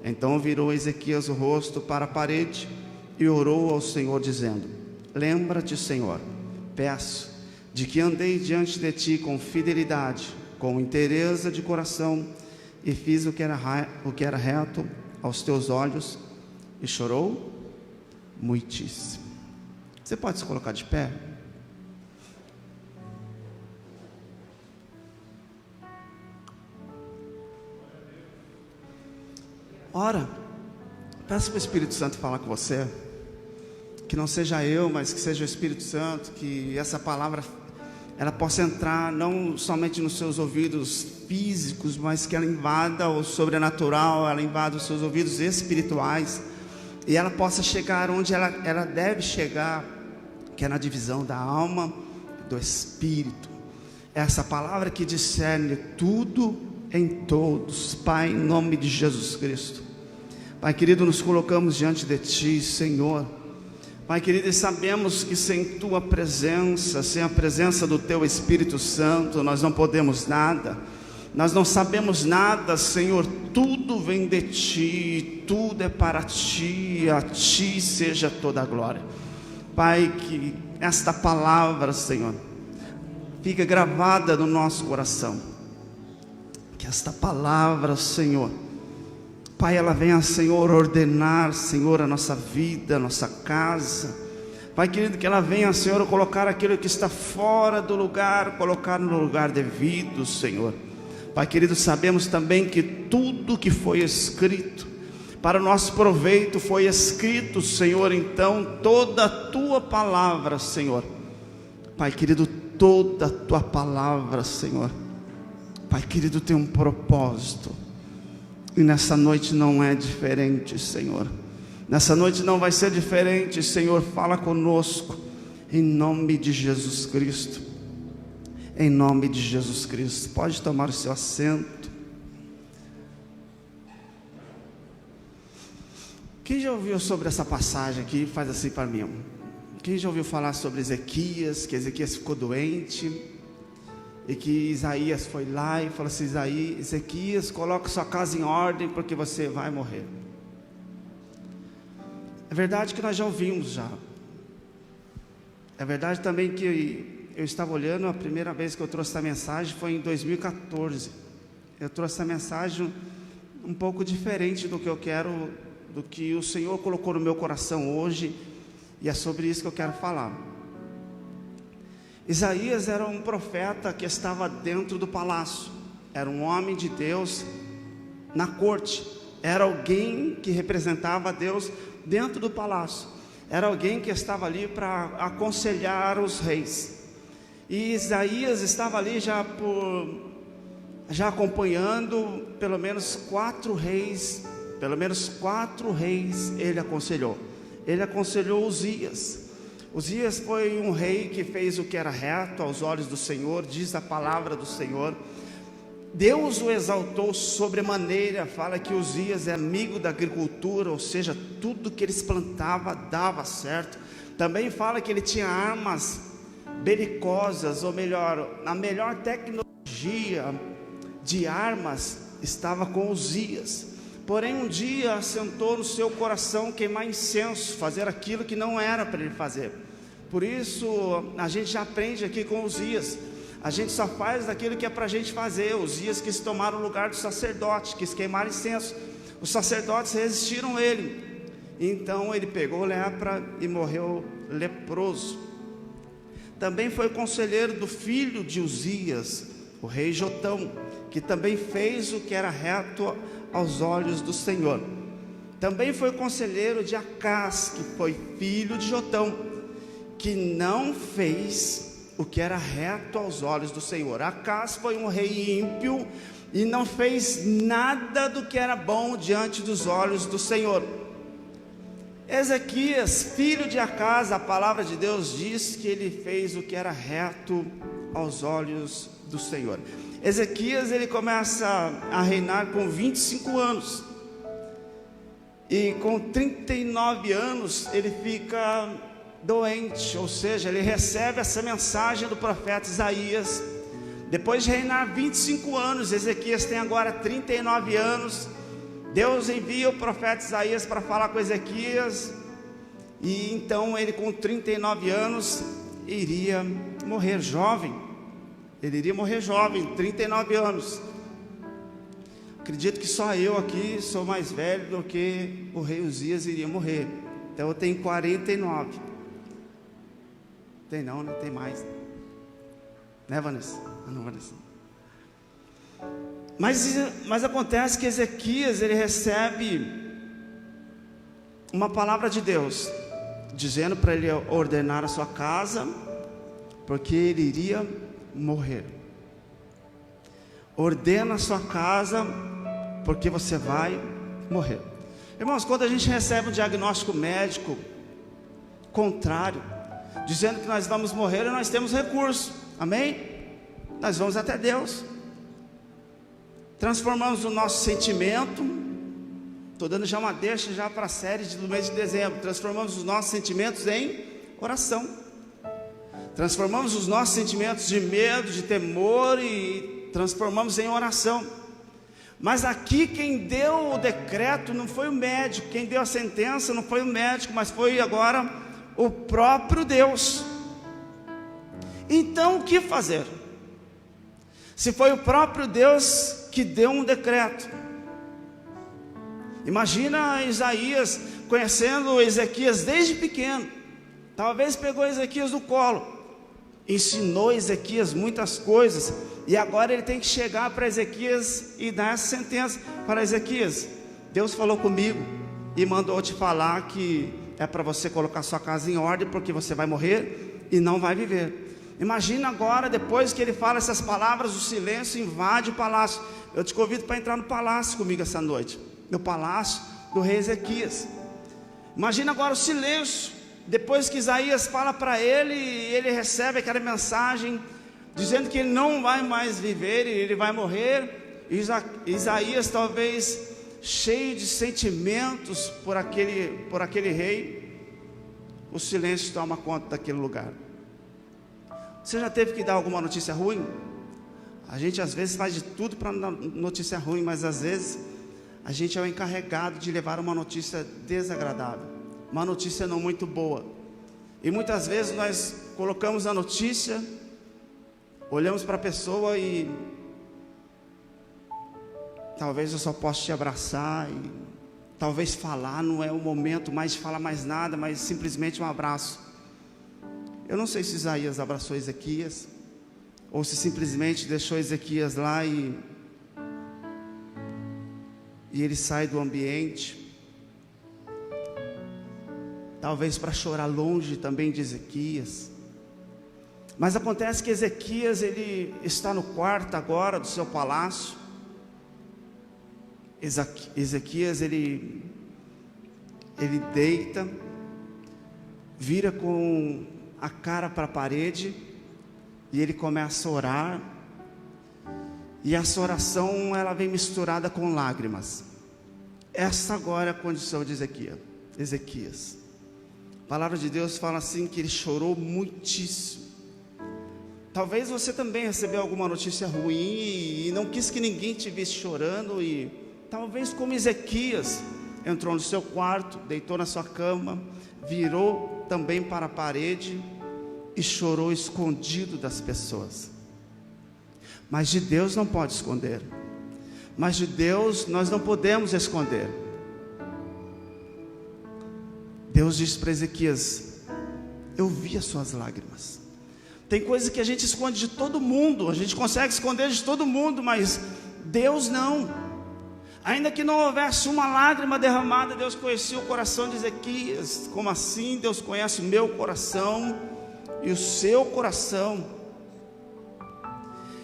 Então virou Ezequias o rosto para a parede e orou ao Senhor, dizendo: lembra-te, Senhor, peço, de que andei diante de ti com fidelidade, com inteireza de coração, e fiz o que era reto aos teus olhos, e chorou muitíssimo. Você pode se colocar de pé? Ora, peça para o Espírito Santo falar com você, que não seja eu, mas que seja o Espírito Santo, que essa palavra ela possa entrar não somente nos seus ouvidos físicos, mas que ela invada o sobrenatural, ela invada os seus ouvidos espirituais, e ela possa chegar onde ela deve chegar, que é na divisão da alma e do espírito. Essa palavra que discerne tudo em todos, Pai, em nome de Jesus Cristo. Pai querido, nos colocamos diante de Ti, Senhor. Pai querido, e sabemos que sem Tua presença, sem a presença do Teu Espírito Santo, nós não podemos nada, nós não sabemos nada, Senhor. Tudo vem de Ti, tudo é para Ti, a Ti seja toda a glória. Pai, que esta palavra, Senhor, fica gravada no nosso coração, que esta palavra, Senhor, Pai, ela venha, Senhor, ordenar, Senhor, a nossa vida, a nossa casa. Pai querido, que ela venha, Senhor, colocar aquilo que está fora do lugar, colocar no lugar devido, Senhor. Pai querido, sabemos também que tudo que foi escrito para o nosso proveito foi escrito, Senhor. Então toda a Tua palavra, Senhor, Pai querido, toda a Tua palavra, Senhor, Pai querido, tem um propósito. E nessa noite não é diferente, Senhor. Nessa noite não vai ser diferente, Senhor. Fala conosco, em nome de Jesus Cristo. Em nome de Jesus Cristo. Pode tomar o seu assento. Quem já ouviu sobre essa passagem aqui? Faz assim para mim. Quem já ouviu falar sobre Ezequias? Que Ezequias ficou doente e que Isaías foi lá e falou assim: Ezequias, coloque sua casa em ordem, porque você vai morrer. É verdade que nós já ouvimos já. É verdade também que eu estava olhando, a primeira vez que eu trouxe essa mensagem foi em 2014. Eu trouxe essa mensagem um pouco diferente do que eu quero, do que o Senhor colocou no meu coração hoje, e é sobre isso que eu quero falar. Isaías era um profeta que estava dentro do palácio, era um homem de Deus na corte, era alguém que representava Deus dentro do palácio, era alguém que estava ali para aconselhar os reis. E Isaías estava ali já acompanhando pelo menos quatro reis ele aconselhou. Ele aconselhou Uzias. Uzias foi um rei que fez o que era reto aos olhos do Senhor, diz a palavra do Senhor. Deus o exaltou sobremaneira. Fala que Uzias é amigo da agricultura, ou seja, tudo que eles plantavam dava certo. Também fala que ele tinha armas belicosas, ou melhor, a melhor tecnologia de armas estava com Uzias. Porém um dia assentou no seu coração queimar incenso, fazer aquilo que não era para ele fazer. Por isso a gente já aprende aqui com Uzias, a gente só faz aquilo que é para a gente fazer. Uzias quis tomar o lugar do sacerdote, quis queimar incenso. Os sacerdotes resistiram a ele, então ele pegou lepra e morreu leproso. Também foi conselheiro do filho de Uzias, o rei Jotão, que também fez o que era reto aos olhos do Senhor. Também foi conselheiro de Acás, que foi filho de Jotão, que não fez o que era reto aos olhos do Senhor. Acás foi um rei ímpio e não fez nada do que era bom diante dos olhos do Senhor. Ezequias, filho de Acás, a palavra de Deus diz que ele fez o que era reto aos olhos do Senhor. Ezequias, ele começa a reinar com 25 anos, e com 39 anos ele fica doente, ou seja, ele recebe essa mensagem do profeta Isaías. Depois de reinar 25 anos, Ezequias tem agora 39 anos, Deus envia o profeta Isaías para falar com Ezequias, e então ele com 39 anos iria morrer jovem. Ele iria morrer jovem, 39 anos. Acredito que só eu aqui sou mais velho do que o rei Uzias iria morrer. Então eu tenho 49. Tem não, né? Tem mais. Né, Vanessa? Não, Vanessa. Mas acontece que Ezequias, ele recebe uma palavra de Deus, dizendo para ele ordenar a sua casa, porque ele iria morrer. Ordena a sua casa, porque você vai morrer. Irmãos, quando a gente recebe um diagnóstico médico contrário, dizendo que nós vamos morrer, e nós temos recurso, amém? Nós vamos até Deus, transformamos o nosso sentimento. Estou dando já uma deixa já para a série do mês de dezembro. Transformamos os nossos sentimentos em oração, transformamos os nossos sentimentos de medo, de temor, e transformamos em oração. Mas aqui quem deu o decreto não foi o médico, quem deu a sentença não foi o médico, mas foi agora o próprio Deus. Então o que fazer? Se foi o próprio Deus que deu um decreto. Imagina Isaías conhecendo Ezequias desde pequeno. Talvez pegou Ezequias no colo, ensinou Ezequias muitas coisas, e agora ele tem que chegar para Ezequias e dar essa sentença para Ezequias: Deus falou comigo e mandou te falar que é para você colocar sua casa em ordem, porque você vai morrer e não vai viver. Imagina agora, depois que ele fala essas palavras, o silêncio invade o palácio. Eu te convido para entrar no palácio comigo essa noite, no palácio do rei Ezequias. Imagina agora o silêncio, depois que Isaías fala para ele, e ele recebe aquela mensagem dizendo que ele não vai mais viver e ele vai morrer. Isaías, talvez cheio de sentimentos por aquele rei, o silêncio toma conta daquele lugar. Você já teve que dar alguma notícia ruim? A gente às vezes faz de tudo para dar notícia ruim, mas às vezes a gente é o encarregado de levar uma notícia desagradável, uma notícia não muito boa. E muitas vezes nós colocamos a notícia, olhamos para a pessoa e talvez eu só possa te abraçar, e talvez falar não é o momento mais de falar mais nada, mas simplesmente um abraço. Eu não sei se Isaías abraçou Ezequias, ou se simplesmente deixou Ezequias lá e ele sai do ambiente, talvez para chorar longe também de Ezequias. Mas acontece que Ezequias, ele está no quarto agora do seu palácio. Ezequias, ele deita, vira com a cara para a parede, e ele começa a orar. E essa oração, ela vem misturada com lágrimas. Essa agora é a condição de Ezequias. A palavra de Deus fala assim, que ele chorou muitíssimo. Talvez você também recebeu alguma notícia ruim e não quis que ninguém te visse chorando, e talvez como Ezequias, entrou no seu quarto, deitou na sua cama, virou também para a parede e chorou escondido das pessoas. Mas de Deus não pode esconder, mas de Deus nós não podemos esconder. Deus disse para Ezequias: eu vi as suas lágrimas. Tem coisa que a gente esconde de todo mundo, a gente consegue esconder de todo mundo, mas Deus não. Ainda que não houvesse uma lágrima derramada, Deus conhecia o coração de Ezequias. Como assim? Deus conhece o meu coração e o seu coração.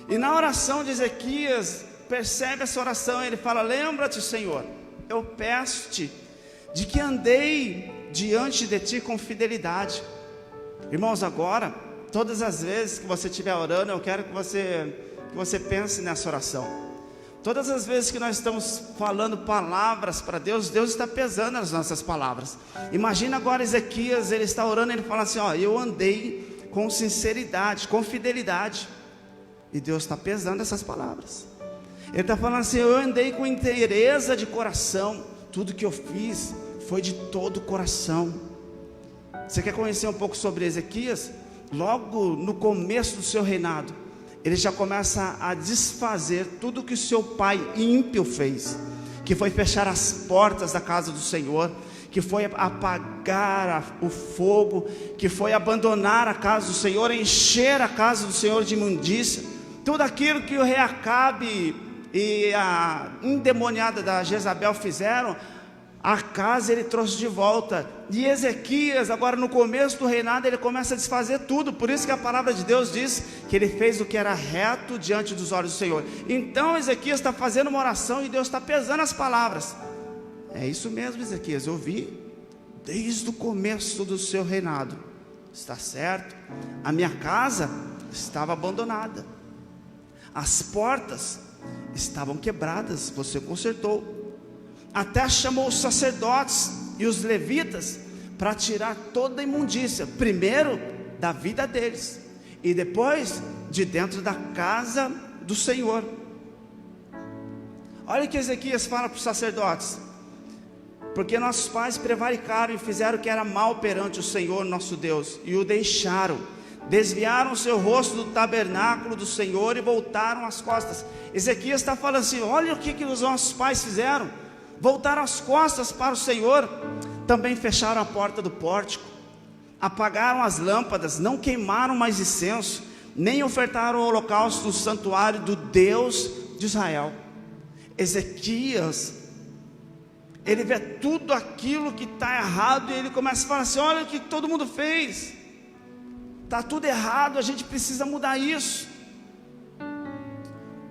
E na oração de Ezequias, percebe essa oração, ele fala: lembra-te, Senhor, eu peço-te de que andei diante de ti com fidelidade. Irmãos, agora, todas as vezes que você estiver orando, eu quero que você pense nessa oração. Todas as vezes que nós estamos falando palavras para Deus, Deus está pesando nas nossas palavras. Imagina agora Ezequias, ele está orando, ele fala assim: eu andei com sinceridade, com fidelidade. E Deus está pesando essas palavras. Ele está falando assim: eu andei com inteireza de coração, tudo que eu fiz foi de todo o coração. Você quer conhecer um pouco sobre Ezequias? Logo no começo do seu reinado, ele já começa a desfazer tudo que o seu pai ímpio fez, que foi fechar as portas da casa do Senhor, que foi apagar o fogo, que foi abandonar a casa do Senhor, encher a casa do Senhor de imundícia. Tudo aquilo que o rei Acabe e a endemoniada da Jezabel fizeram, A casa ele trouxe de volta. E Ezequias, agora no começo do reinado, ele começa a desfazer tudo. Por isso que a palavra de Deus diz que ele fez o que era reto diante dos olhos do Senhor. Então Ezequias está fazendo uma oração e Deus está pesando as palavras. É isso mesmo, Ezequias, eu vi desde o começo do seu reinado. Está certo? A minha casa estava abandonada. As portas estavam quebradas, você consertou. Até chamou os sacerdotes e os levitas para tirar toda a imundícia, primeiro da vida deles e depois de dentro da casa do Senhor. Olha o que Ezequias fala para os sacerdotes: porque nossos pais prevaricaram e fizeram o que era mal perante o Senhor nosso Deus, e o deixaram, desviaram o seu rosto do tabernáculo do Senhor e voltaram as costas. Ezequias está falando assim: olha o que os nossos pais fizeram. Voltaram as costas para o Senhor. Também fecharam a porta do pórtico, apagaram as lâmpadas, não queimaram mais incenso, nem ofertaram o holocausto no santuário do Deus de Israel. Ezequias, ele vê tudo aquilo que está errado e ele começa a falar assim: olha o que todo mundo fez, está tudo errado, a gente precisa mudar isso,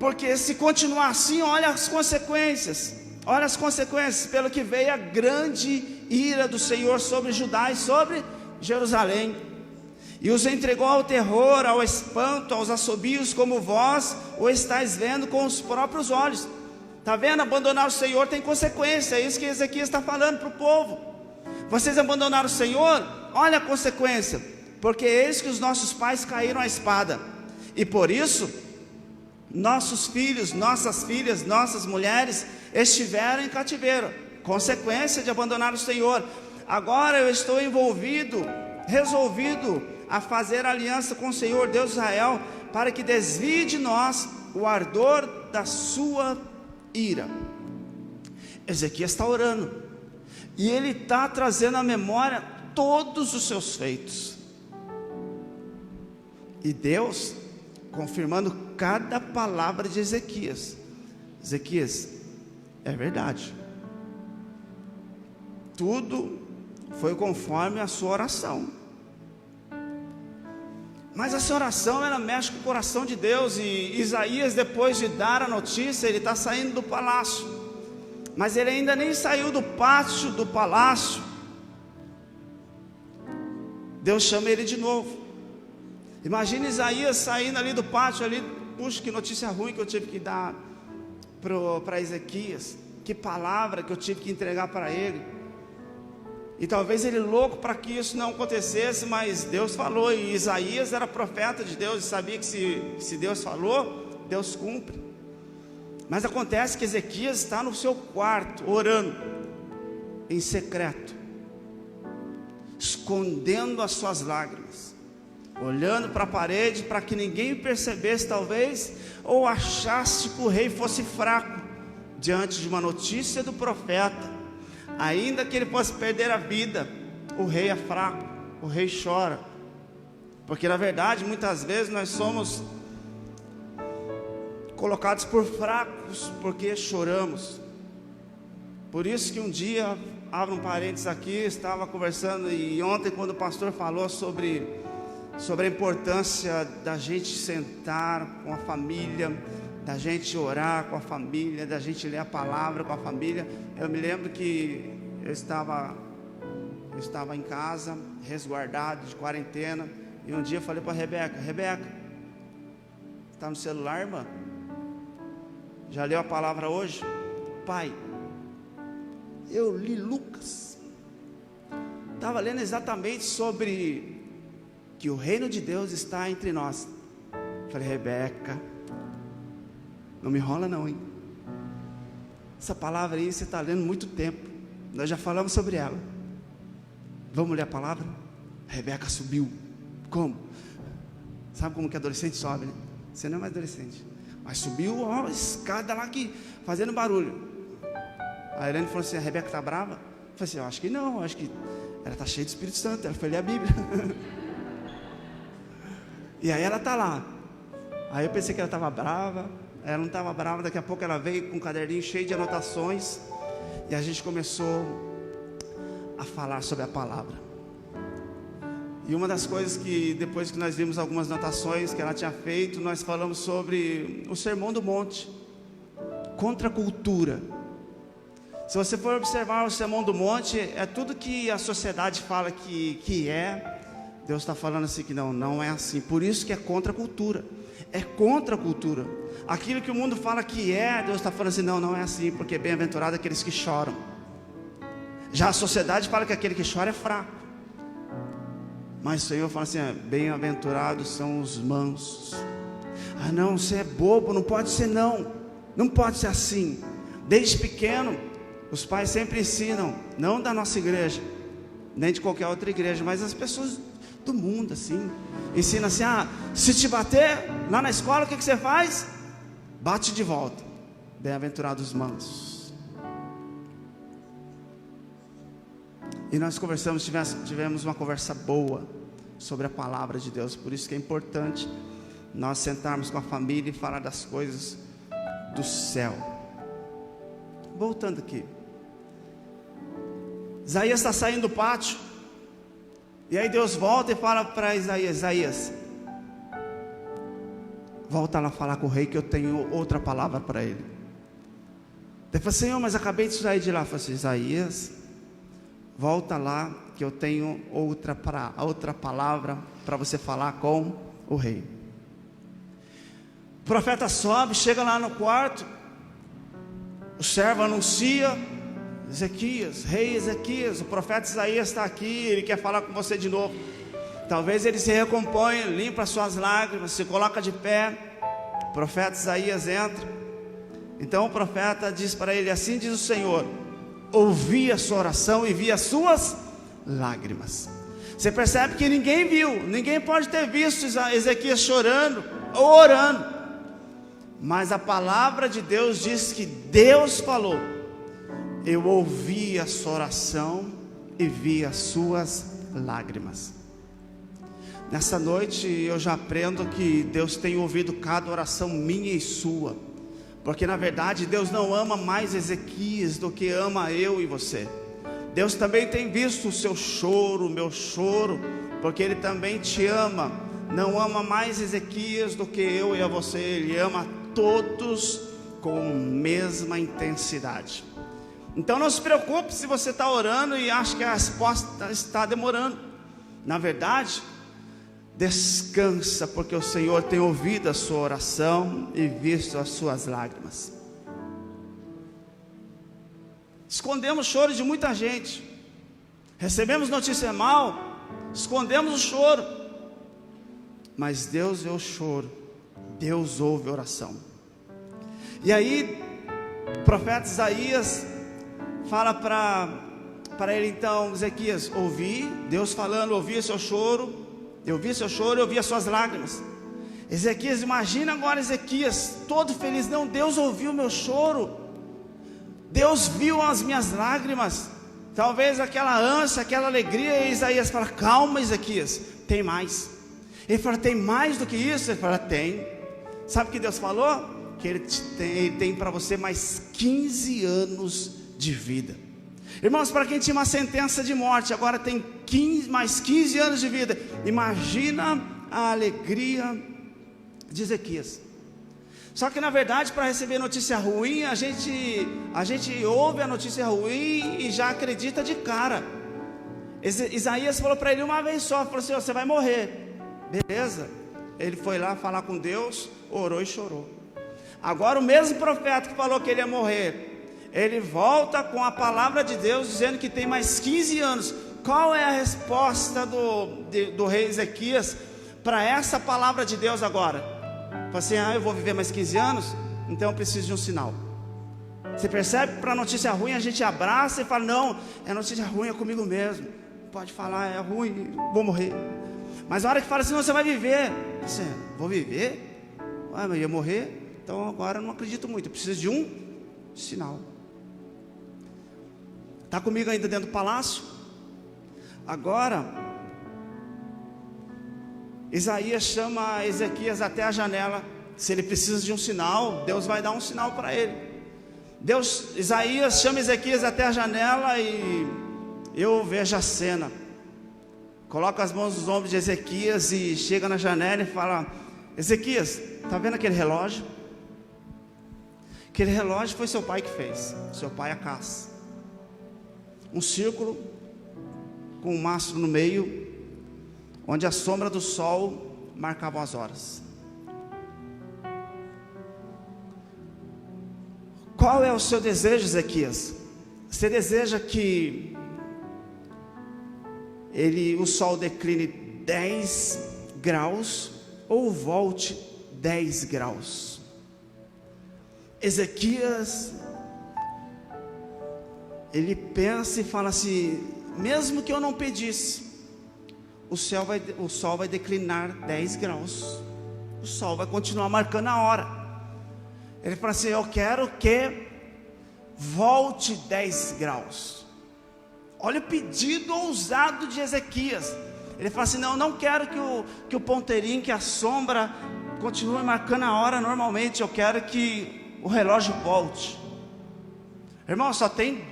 porque se continuar assim, olha as consequências. Olha as consequências, pelo que veio a grande ira do Senhor sobre Judá e sobre Jerusalém, e os entregou ao terror, ao espanto, aos assobios, como vós o estáis vendo com os próprios olhos. Está vendo? Abandonar o Senhor tem consequência. É isso que Ezequias está falando para o povo. Vocês abandonaram o Senhor, olha a consequência, porque eis que os nossos pais caíram à espada, e por isso nossos filhos, nossas filhas, nossas mulheres estiveram em cativeiro, consequência de abandonar o Senhor. Agora eu estou resolvido a fazer aliança com o Senhor Deus de Israel, para que desvie de nós o ardor da sua ira. Ezequias está orando, e ele está trazendo à memória todos os seus feitos, e Deus confirmando cada palavra de Ezequias. Ezequias, é verdade, tudo foi conforme a sua oração, mas essa oração ela mexe com o coração de Deus. E Isaías, depois de dar a notícia, ele está saindo do palácio, mas ele ainda nem saiu do pátio do palácio, Deus chama ele de novo. Imagina Isaías saindo ali do pátio ali: puxa, que notícia ruim que eu tive que dar para Ezequias, que palavra que eu tive que entregar para ele. E talvez ele louco para que isso não acontecesse, mas Deus falou, e Isaías era profeta de Deus e sabia que se Deus falou, Deus cumpre. Mas acontece que Ezequias está no seu quarto orando em secreto, escondendo as suas lágrimas, olhando para a parede para que ninguém percebesse talvez, ou achasse que o rei fosse fraco diante de uma notícia do profeta. Ainda que ele fosse perder a vida, o rei é fraco, o rei chora, porque na verdade muitas vezes nós somos colocados por fracos porque choramos. Por isso que um dia, abro um parênteses aqui, estava conversando, e ontem quando o pastor falou sobre a importância da gente sentar com a família, da gente orar com a família, da gente ler a palavra com a família. Eu me lembro que eu estava em casa, resguardado, de quarentena, e um dia eu falei para a Rebeca, está no celular, irmã? Já leu a palavra hoje? Pai, eu li Lucas, estava lendo exatamente sobre que o reino de Deus está entre nós. Falei: Rebeca, não me enrola não, hein? Essa palavra aí você está lendo muito tempo, nós já falamos sobre ela. Vamos ler a palavra? Rebeca subiu. Como? Sabe como que adolescente sobe, né? Você não é mais adolescente, mas subiu, ó, a escada lá que fazendo barulho. A Helene falou assim: a Rebeca está brava? Eu falei assim: eu acho que não, eu acho que ela está cheia do Espírito Santo, ela foi ler a Bíblia. E aí ela está lá. Aí eu pensei que ela estava brava. Ela não estava brava. Daqui a pouco ela veio com um caderninho cheio de anotações. E a gente começou a falar sobre a palavra. E uma das coisas que, depois que nós vimos algumas anotações que ela tinha feito, nós falamos sobre o Sermão do Monte, contra a cultura. Se você for observar o Sermão do Monte, é tudo que a sociedade fala que é, Deus está falando assim que não é assim. Por isso que é contra a cultura. É contra a cultura. Aquilo que o mundo fala que é, Deus está falando assim, não é assim, porque bem-aventurado aqueles que choram. Já a sociedade fala que aquele que chora é fraco. Mas o Senhor fala assim, bem-aventurados são os mansos. Ah não, você é bobo, não pode ser não pode ser assim. Desde pequeno, os pais sempre ensinam, não da nossa igreja, nem de qualquer outra igreja, mas as pessoas do mundo assim, ensina assim, se te bater lá na escola, o que você faz? Bate de volta. Bem-aventurados os mansos. E nós conversamos, tivemos uma conversa boa sobre a palavra de Deus. Por isso que é importante nós sentarmos com a família e falar das coisas do céu. Voltando aqui, Isaías está saindo do pátio, e aí Deus volta e fala para Isaías, volta lá falar com o rei que eu tenho outra palavra para ele. Ele falou, Senhor, mas acabei de sair de lá. Eu falei assim, Isaías, volta lá que eu tenho outra palavra para você falar com o rei. O profeta sobe, chega lá no quarto, o servo anuncia, Ezequias, rei Ezequias, o profeta Isaías está aqui, ele quer falar com você de novo. Talvez ele se recomponha, limpa as suas lágrimas, se coloca de pé. O profeta Isaías entra. Então o profeta diz para ele, assim diz o Senhor, ouvi a sua oração e vi as suas lágrimas. Você percebe que ninguém viu, ninguém pode ter visto Ezequias chorando ou orando, mas a palavra de Deus diz que Deus falou, eu ouvi a sua oração e vi as suas lágrimas. Nessa noite eu já aprendo que Deus tem ouvido cada oração minha e sua, porque na verdade Deus não ama mais Ezequias do que ama eu e você. Deus também tem visto o seu choro, o meu choro, porque Ele também te ama. Não ama mais Ezequias do que eu e a você. Ele ama todos com a mesma intensidade. Então não se preocupe se você está orando e acha que a resposta está demorando. Na verdade, descansa, porque o Senhor tem ouvido a sua oração e visto as suas lágrimas. Escondemos o choro de muita gente. Recebemos notícia mal, escondemos o choro. Mas Deus vê o choro, Deus ouve a oração. E aí o profeta Isaías fala para ele então, Ezequias, ouvi, Deus falando, ouvi seu choro, eu vi seu choro, eu vi as suas lágrimas. Ezequias, imagina agora Ezequias todo feliz, não, Deus ouviu o meu choro, Deus viu as minhas lágrimas, talvez aquela ânsia, aquela alegria. E Isaías fala, calma Ezequias, tem mais. Ele fala, tem mais do que isso? Ele fala, tem. Sabe o que Deus falou? Que Ele tem para você mais 15 anos de vida. Irmãos, para quem tinha uma sentença de morte, agora tem mais 15 anos de vida. Imagina a alegria de Ezequias. Só que na verdade, para receber notícia ruim, a gente ouve a notícia ruim e já acredita de cara. Isaías falou para ele uma vez só, falou assim, você vai morrer. Beleza. Ele foi lá falar com Deus, orou e chorou. Agora o mesmo profeta que falou que ele ia morrer, ele volta com a palavra de Deus dizendo que tem mais 15 anos. Qual é a resposta do rei Ezequias para essa palavra de Deus agora? Fala assim, eu vou viver mais 15 anos, então eu preciso de um sinal. Você percebe que para notícia ruim a gente abraça e fala, não, é notícia ruim, é comigo mesmo. Pode falar, é ruim, vou morrer. Mas na hora que fala assim, não, você vai viver. Você, vou viver? Mas eu ia morrer, então agora eu não acredito muito, eu preciso de um sinal. Está comigo ainda dentro do palácio? Agora Isaías chama Ezequias até a janela. Se ele precisa de um sinal, Deus vai dar um sinal para ele. Isaías chama Ezequias até a janela e eu vejo a cena. Coloca as mãos nos ombros de Ezequias e chega na janela e fala: Ezequias, está vendo aquele relógio? Aquele relógio foi seu pai que fez, seu pai Acás. Um círculo com um mastro no meio, onde a sombra do sol marcava as horas. Qual é o seu desejo, Ezequias? Você deseja que o sol decline 10 graus ou volte 10 graus? Ezequias, ele pensa e fala assim: mesmo que eu não pedisse, o sol vai declinar 10 graus, o sol vai continuar marcando a hora. Ele fala assim: eu quero que volte 10 graus. Olha o pedido ousado de Ezequias. Ele fala assim: não quero que o ponteirinho, que a sombra continue marcando a hora normalmente. Eu quero que o relógio volte. Irmão, só tem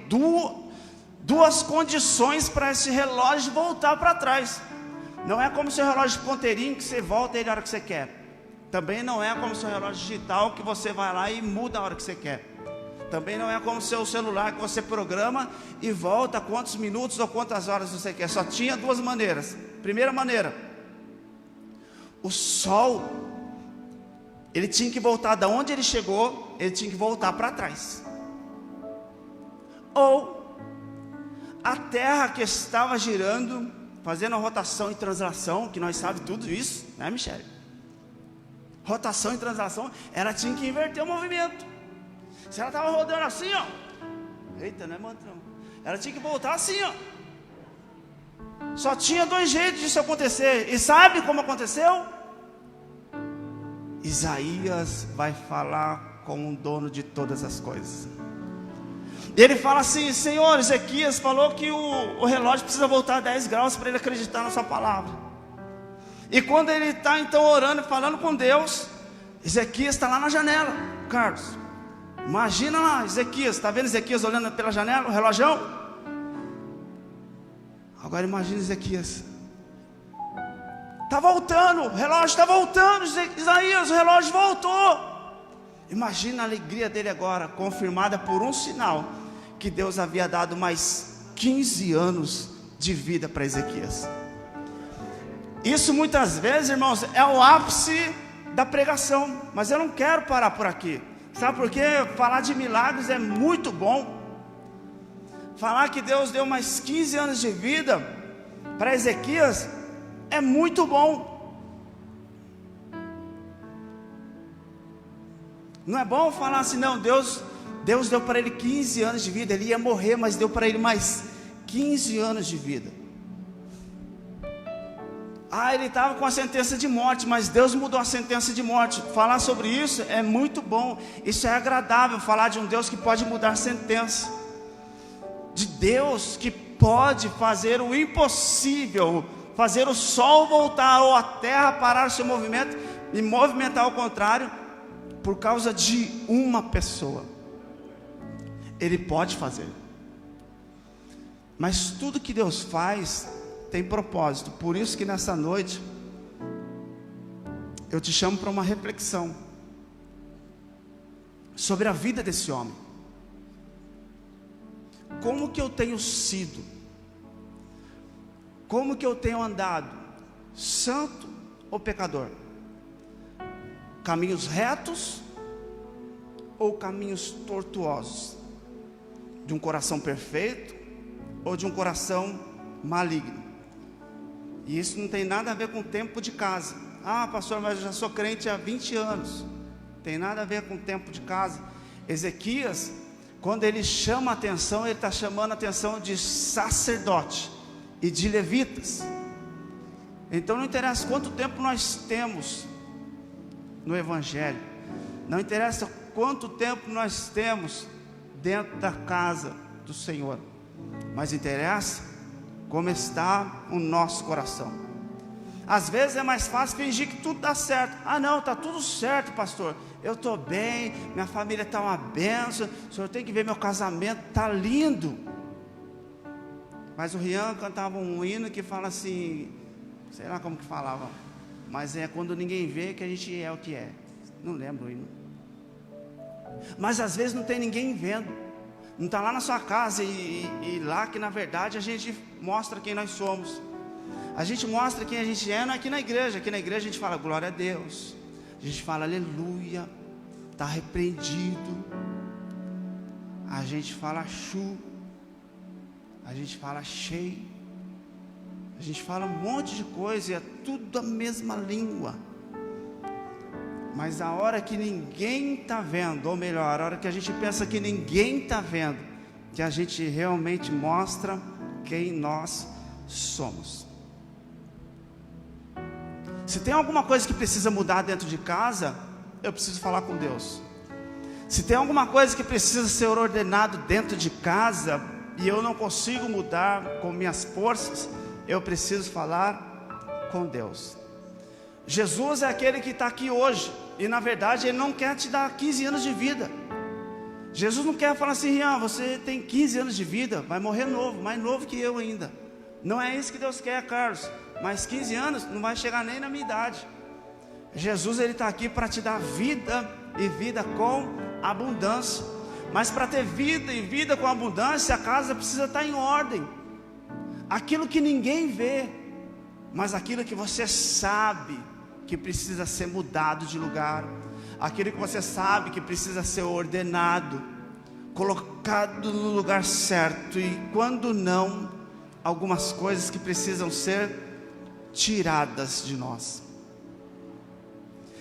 duas condições para esse relógio voltar para trás. Não é como o seu relógio de ponteirinho, que você volta ele a hora que você quer. Também não é como o seu relógio digital, que você vai lá e muda a hora que você quer. Também não é como o seu celular, que você programa e volta quantos minutos ou quantas horas você quer. Só tinha duas maneiras. Primeira maneira: o sol, ele tinha que voltar da onde ele chegou, ele tinha que voltar para trás. Ou a terra que estava girando, fazendo a rotação e translação, que nós sabemos tudo isso, né, Michele? Rotação e translação, ela tinha que inverter o movimento. Se ela estava rodando assim, ó, eita, não é mantrão, ela tinha que voltar assim, ó. Só tinha dois jeitos disso acontecer. E sabe como aconteceu? Isaías vai falar com o dono de todas as coisas. Ele fala assim: Senhor, Ezequias falou que o relógio precisa voltar 10 graus para ele acreditar na sua palavra. E quando ele está então orando, falando com Deus, Ezequias está lá na janela. Carlos, imagina lá, Ezequias, está vendo Ezequias olhando pela janela, o relógio? Agora imagina Ezequias, está voltando, o relógio está voltando, Isaías, o relógio voltou. Imagina a alegria dele agora, confirmada por um sinal, que Deus havia dado mais 15 anos de vida para Ezequias. Isso muitas vezes, irmãos, é o ápice da pregação. Mas eu não quero parar por aqui. Sabe por quê? Falar de milagres é muito bom. Falar que Deus deu mais 15 anos de vida para Ezequias é muito bom. Não é bom falar assim: não, Deus deu para ele 15 anos de vida. Ele ia morrer, mas deu para ele mais 15 anos de vida. Ele estava com a sentença de morte, mas Deus mudou a sentença de morte. Falar sobre isso é muito bom. Isso é agradável, falar de um Deus que pode mudar a sentença, de Deus que pode fazer o impossível, fazer o sol voltar ou a terra parar o seu movimento e movimentar ao contrário, por causa de uma pessoa. Ele pode fazer. Mas tudo que Deus faz tem propósito. Por isso que nessa noite eu te chamo para uma reflexão sobre a vida desse homem. Como que eu tenho sido? Como que eu tenho andado? Santo ou pecador? Caminhos retos ou caminhos tortuosos? De um coração perfeito ou de um coração maligno? E isso não tem nada a ver com o tempo de casa. Pastor, mas eu já sou crente há 20 anos. Tem nada a ver com o tempo de casa. Ezequias, quando ele chama a atenção, ele está chamando a atenção de sacerdote e de levitas. Então não interessa quanto tempo nós temos no Evangelho, não interessa quanto tempo nós temos dentro da casa do Senhor, mas interessa como está o nosso coração. Às vezes é mais fácil fingir que tudo dá certo. Ah não, está tudo certo, pastor, eu estou bem, minha família está uma bênção, o senhor tem que ver meu casamento, está lindo. Mas o Rian cantava um hino que fala assim, sei lá como que falava, mas é quando ninguém vê que a gente é o que é. Não lembro o hino. Mas às vezes não tem ninguém vendo, não está lá na sua casa e lá que na verdade a gente mostra quem nós somos. A gente mostra quem a gente é, não é aqui na igreja. Aqui na igreja a gente fala glória a Deus, a gente fala aleluia, está repreendido, a gente fala chu, a gente fala cheio, a gente fala um monte de coisa e é tudo a mesma língua. Mas a hora que ninguém está vendo, ou melhor, a hora que a gente pensa que ninguém está vendo, que a gente realmente mostra quem nós somos. Se tem alguma coisa que precisa mudar dentro de casa, eu preciso falar com Deus. Se tem alguma coisa que precisa ser ordenado dentro de casa, e eu não consigo mudar com minhas forças, eu preciso falar com Deus. Jesus é aquele que está aqui hoje, e na verdade Ele não quer te dar 15 anos de vida. Jesus não quer falar assim, Rian, você tem 15 anos de vida, vai morrer novo, mais novo que eu ainda. Não é isso que Deus quer, Carlos. Mas 15 anos não vai chegar nem na minha idade. Jesus, Ele está aqui para te dar vida, e vida com abundância. Mas para ter vida e vida com abundância, a casa precisa estar em ordem. Aquilo que ninguém vê, mas aquilo que você sabe que precisa ser mudado de lugar, aquilo que você sabe que precisa ser ordenado, colocado no lugar certo. E quando não, algumas coisas que precisam ser tiradas de nós.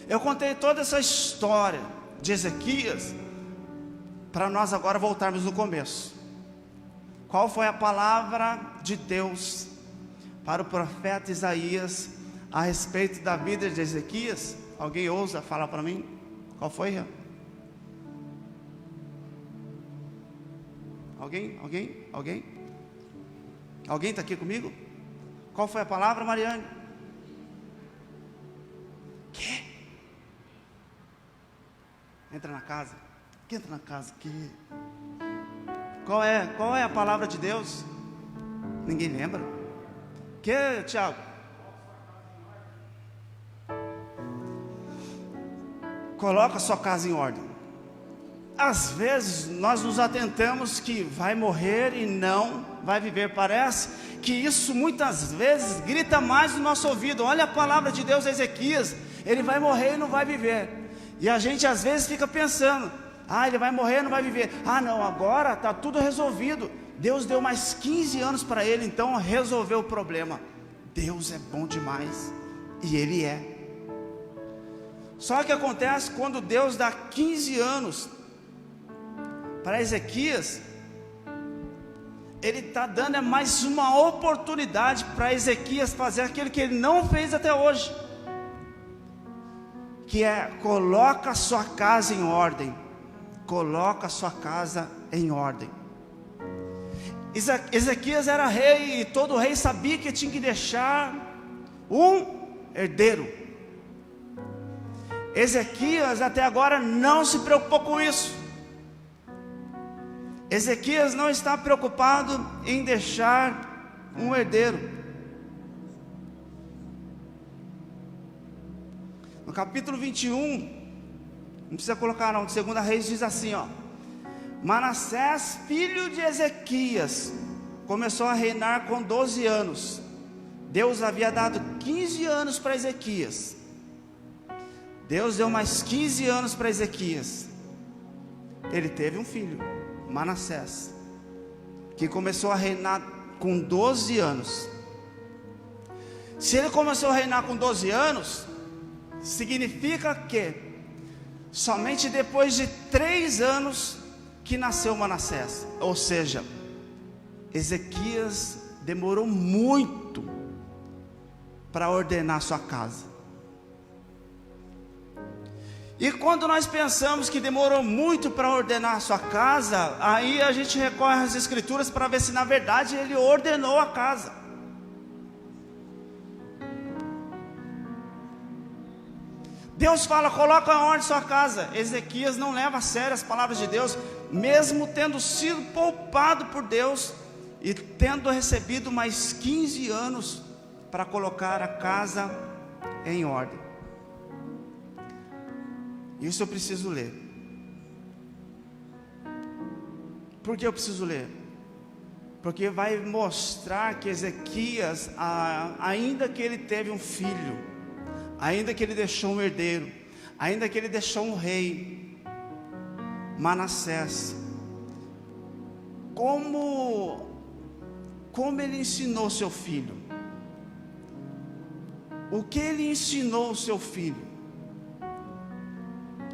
Eu contei toda essa história de Ezequias para nós agora voltarmos no começo. Qual foi a palavra de Deus para o profeta Isaías a respeito da vida de Ezequias? Alguém ousa falar para mim? Qual foi? Alguém está aqui comigo? Qual foi a palavra, Mariane? Que? Entra na casa. Que entra na casa? Que? Qual é a palavra de Deus? Ninguém lembra? Que, Tiago? Coloca a sua casa em ordem. Às vezes nós nos atentamos que vai morrer e não vai viver. Parece que isso muitas vezes grita mais no nosso ouvido. Olha a palavra de Deus a Ezequias, ele vai morrer e não vai viver. E a gente às vezes fica pensando, ele vai morrer e não vai viver. Não, agora está tudo resolvido. Deus deu mais 15 anos para ele, então resolveu o problema. Deus é bom demais, e Ele é. Só que acontece quando Deus dá 15 anos para Ezequias, Ele está dando mais uma oportunidade para Ezequias fazer aquilo que ele não fez até hoje, que é: coloca a sua casa em ordem. Coloca a sua casa em ordem. Ezequias era rei, e todo rei sabia que tinha que deixar um herdeiro. Ezequias até agora não se preocupou com isso. Ezequias não está preocupado em deixar um herdeiro. No capítulo 21, não precisa colocar não, de 2 Reis diz assim, Manassés, filho de Ezequias, começou a reinar com 12 anos. Deus havia dado 15 anos para Ezequias. Deus deu mais 15 anos para Ezequias. Ele teve um filho, Manassés, que começou a reinar com 12 anos. Se ele começou a reinar com 12 anos, significa que somente depois de 3 anos que nasceu Manassés. Ou seja, Ezequias demorou muito para ordenar sua casa. E quando nós pensamos que demorou muito para ordenar a sua casa, aí a gente recorre às escrituras para ver se na verdade ele ordenou a casa. Deus fala, coloca a ordem em sua casa. Ezequias não leva a sério as palavras de Deus, mesmo tendo sido poupado por Deus e tendo recebido mais 15 anos para colocar a casa em ordem. Isso eu preciso ler. Por que eu preciso ler? Porque vai mostrar que Ezequias, ainda que ele teve um filho, ainda que ele deixou um herdeiro, ainda que ele deixou um rei, Manassés, como ele ensinou seu filho, o que ele ensinou seu filho.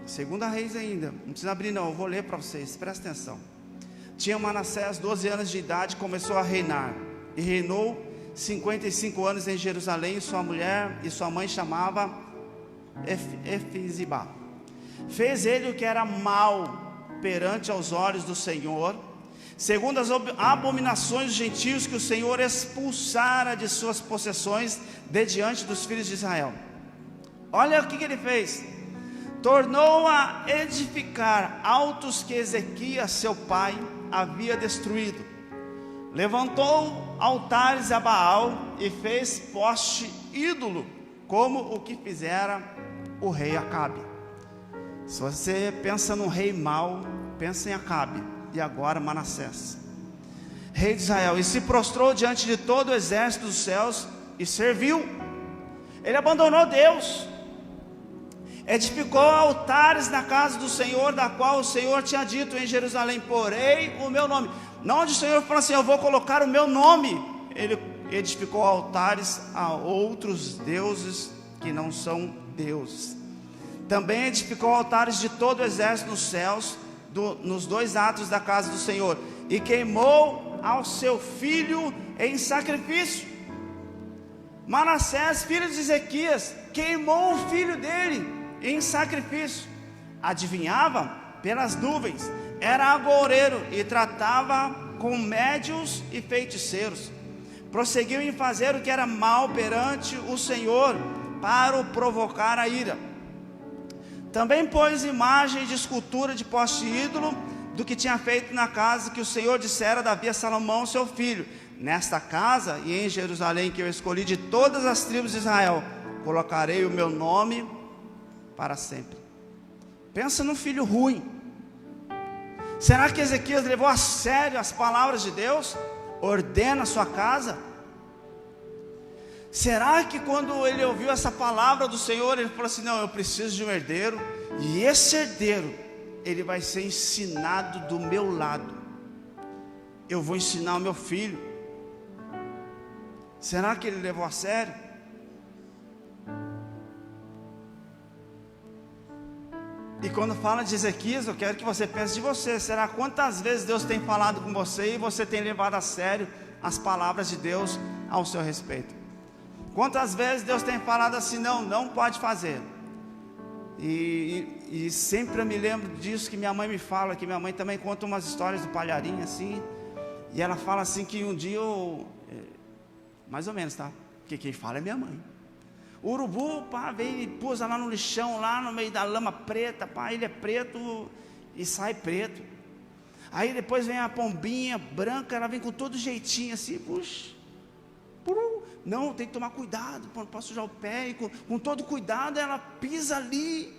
Segunda Reis ainda, não precisa abrir não, eu vou ler para vocês, presta atenção. Tinha Manassés 12 anos de idade, começou a reinar, e reinou 55 anos em Jerusalém. Sua mulher e sua mãe chamava Efizibá. Fez ele o que era mal perante aos olhos do Senhor, segundo as abominações dos gentios que o Senhor expulsara de suas possessões de diante dos filhos de Israel. Olha o que ele fez. Tornou a edificar altos que Ezequias seu pai havia destruído. Levantou altares a Baal e fez poste ídolo, como o que fizera o rei Acabe. Se você pensa num rei mau, pensa em Acabe. E agora Manassés, rei de Israel, e se prostrou diante de todo o exército dos céus e serviu. Ele abandonou Deus, edificou altares na casa do Senhor, da qual o Senhor tinha dito: em Jerusalém porei o meu nome. Não, onde o Senhor falou assim: eu vou colocar o meu nome. Ele edificou altares a outros deuses que não são deuses. Também edificou altares de todo o exército nos céus, nos dois atos da casa do Senhor, e queimou ao seu filho em sacrifício. Manassés, filho de Ezequias, queimou o filho dele em sacrifício. Adivinhava pelas nuvens, era agoureiro e tratava com médiuns e feiticeiros. Prosseguiu em fazer o que era mal perante o Senhor, para o provocar a ira. Também pôs imagem de escultura de poste ídolo, do que tinha feito na casa que o Senhor dissera a Davi a Salomão seu filho: nesta casa e em Jerusalém, que eu escolhi de todas as tribos de Israel, colocarei o meu nome para sempre. Pensa num filho ruim. Será que Ezequias levou a sério as palavras de Deus? Ordena a sua casa. Será que quando ele ouviu essa palavra do Senhor, ele falou assim: não, eu preciso de um herdeiro, e esse herdeiro, ele vai ser ensinado do meu lado, eu vou ensinar o meu filho. Será que ele levou a sério? E quando fala de Ezequias, eu quero que você pense de você. Será quantas vezes Deus tem falado com você e você tem levado a sério as palavras de Deus ao seu respeito? Quantas vezes Deus tem falado assim: não pode fazer. E sempre eu me lembro disso que minha mãe me fala, que minha mãe também conta umas histórias do palharinho assim. E ela fala assim que um dia mais ou menos, tá? Porque quem fala é minha mãe. O urubu, pá, vem e pousa lá no lixão, lá no meio da lama preta, pá, ele é preto e sai preto. Aí depois vem a pombinha branca, ela vem com todo jeitinho assim, puxa, não, tem que tomar cuidado, não posso sujar o pé, e com todo cuidado ela pisa ali,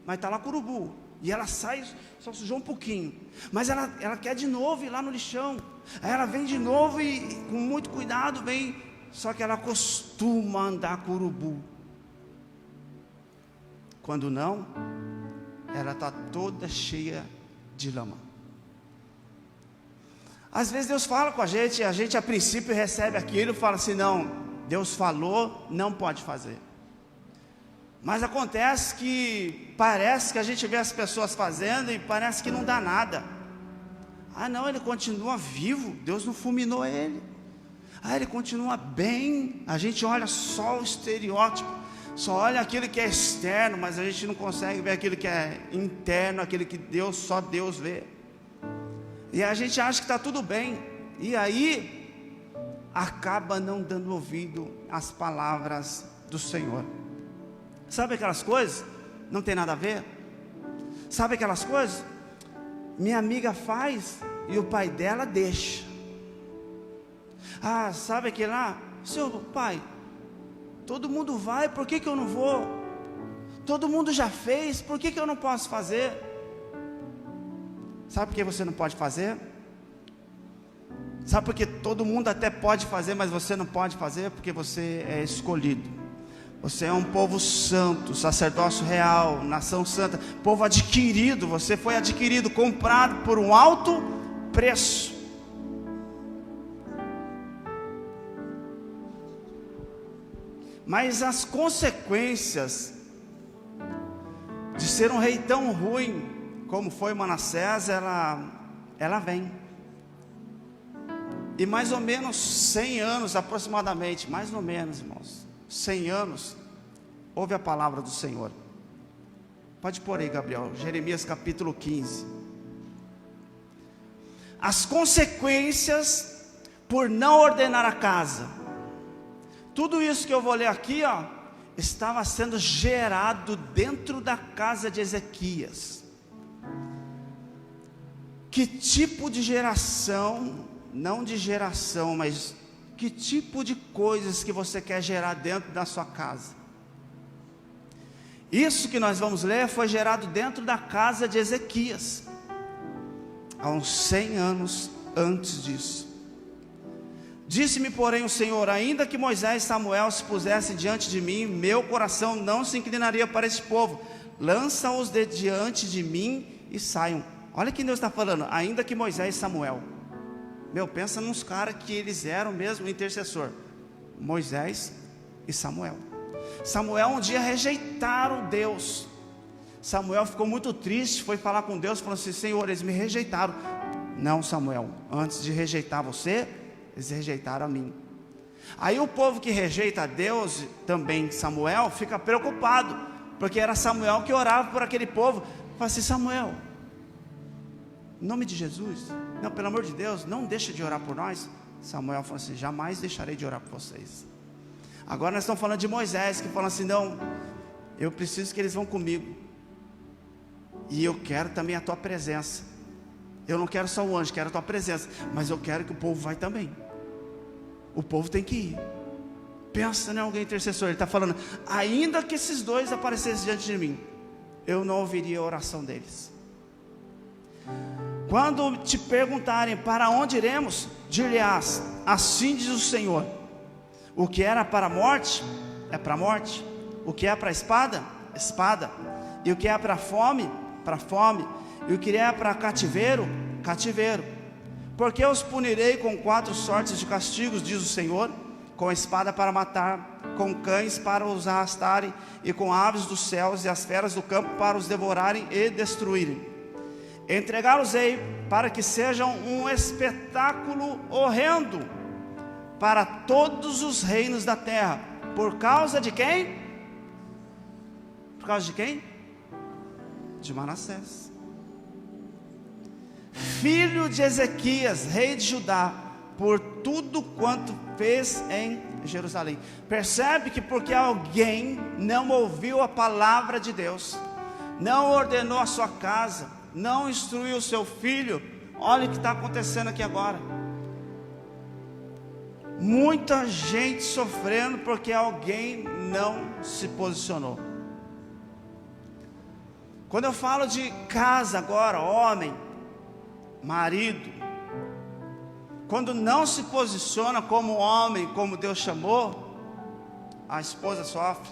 mas está lá com o urubu, e ela sai, só sujou um pouquinho, mas ela quer de novo ir lá no lixão. Aí ela vem de novo e com muito cuidado vem, só que ela costuma andar com o urubu. Quando não, ela está toda cheia de lama. Às vezes Deus fala com a gente a princípio recebe aquilo e fala assim: não, Deus falou, não pode fazer. Mas acontece que parece que a gente vê as pessoas fazendo e parece que não dá nada. Ah não, ele continua vivo, Deus não fulminou ele. Ah, ele continua bem. A gente olha só o estereótipo, só olha aquilo que é externo, mas a gente não consegue ver aquilo que é interno, aquilo que só Deus vê. E a gente acha que está tudo bem, e aí acaba não dando ouvido às palavras do Senhor. Sabe aquelas coisas? não tem nada a ver. Sabe aquelas coisas? Minha amiga faz e o pai dela deixa. Ah, sabe aquele lá? Seu pai, todo mundo vai, por que eu não vou? Todo mundo já fez, por que eu não posso fazer? Sabe por que você não pode fazer? Sabe por que todo mundo até pode fazer, mas você não pode fazer? Porque você é escolhido. Você é um povo santo, sacerdócio real, nação santa, povo adquirido. Você foi adquirido, comprado por um alto preço. Mas as consequências de ser um rei tão ruim como foi Manassés, ela vem. E mais ou menos 100 anos aproximadamente, mais ou menos, irmãos, 100 anos, ouve a palavra do Senhor. Pode pôr aí, Gabriel, Jeremias capítulo 15. As consequências por não ordenar a casa. Tudo isso que eu vou ler aqui, ó, estava sendo gerado dentro da casa de Ezequias. Que tipo de geração, não de geração, mas que tipo de coisas que você quer gerar dentro da sua casa? Isso que nós vamos ler foi gerado dentro da casa de Ezequias, há uns 100 anos antes disso. Disse-me, porém, o Senhor: ainda que Moisés e Samuel se pusessem diante de mim, meu coração não se inclinaria para esse povo. Lança-os de diante de mim e saiam. Olha que Deus está falando, ainda que Moisés e Samuel. Meu, pensa nos caras que eles eram mesmo intercessor. Moisés e Samuel. Samuel um dia rejeitaram Deus. Samuel ficou muito triste, foi falar com Deus, falou assim: Senhor, eles me rejeitaram. Não, Samuel, antes de rejeitar você, eles rejeitaram a mim. Aí o povo que rejeita a Deus, também Samuel, fica preocupado, porque era Samuel que orava por aquele povo. Fala assim: Samuel, em nome de Jesus, não, pelo amor de Deus, não deixa de orar por nós. Samuel falou assim: jamais deixarei de orar por vocês. Agora nós estamos falando de Moisés, que fala assim: não, eu preciso que eles vão comigo, e eu quero também a tua presença. Eu não quero só o anjo, quero a tua presença, mas eu quero que o povo vai também. O povo tem que ir. Pensa em alguém intercessor, ele está falando: ainda que esses dois aparecessem diante de mim, eu não ouviria a oração deles. Quando te perguntarem para onde iremos, dir-lhe-ás: assim diz o Senhor, o que era para a morte, é para a morte. O que é para a espada, espada. E o que é para a fome, para a fome. E o que é para cativeiro, cativeiro. Porque os punirei com 4 sortes de castigos, diz o Senhor: com a espada para matar, com cães para os arrastarem, e com aves dos céus e as feras do campo para os devorarem e destruírem. Entregá-los-ei para que sejam um espetáculo horrendo para todos os reinos da terra. Por causa de quem? Por causa de quem? De Manassés, filho de Ezequias, rei de Judá, por tudo quanto fez em Jerusalém. Percebe que porque alguém não ouviu a palavra de Deus, não ordenou a sua casa, não instruiu o seu filho, olha o que está acontecendo aqui agora. Muita gente sofrendo porque alguém não se posicionou. Quando eu falo de casa agora, homem, marido, quando não se posiciona como homem, como Deus chamou, a esposa sofre,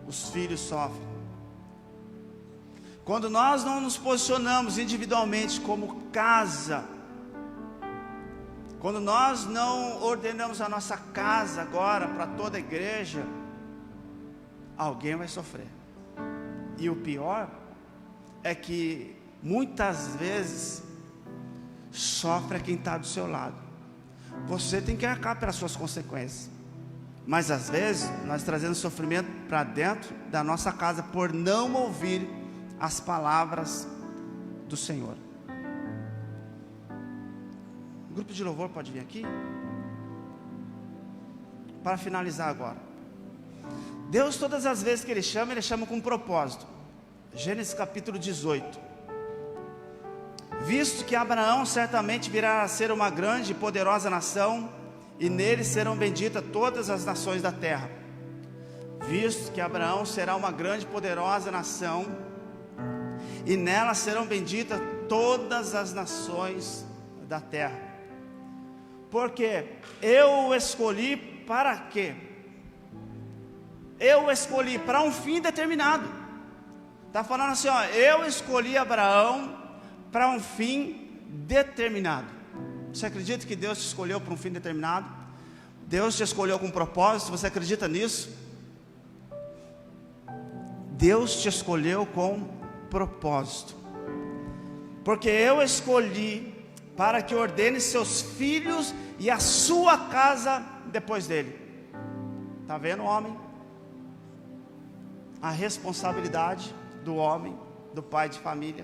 os filhos sofrem. Quando nós não nos posicionamos individualmente como casa, quando nós não ordenamos a nossa casa agora para toda a igreja, alguém vai sofrer. E o pior é que muitas vezes sofre quem está do seu lado. Você tem que arcar pelas suas consequências, mas às vezes nós trazemos sofrimento para dentro da nossa casa por não ouvir as palavras do Senhor. O grupo de louvor pode vir aqui para finalizar agora. Deus, todas as vezes que Ele chama com um propósito. Gênesis capítulo 18. Visto que Abraão certamente virá a ser uma grande e poderosa nação, e nele serão benditas todas as nações da terra. Visto que Abraão será uma grande e poderosa nação, e nela serão benditas todas as nações da terra. Porque eu o escolhi para quê? Eu o escolhi para um fim determinado. Está falando assim, ó, eu escolhi Abraão para um fim determinado. Você acredita que Deus te escolheu para um fim determinado? Deus te escolheu com um propósito, você acredita nisso? Deus te escolheu com propósito. Porque eu escolhi para que ordene seus filhos e a sua casa depois dele. Está vendo, homem? A responsabilidade do homem, do pai de família.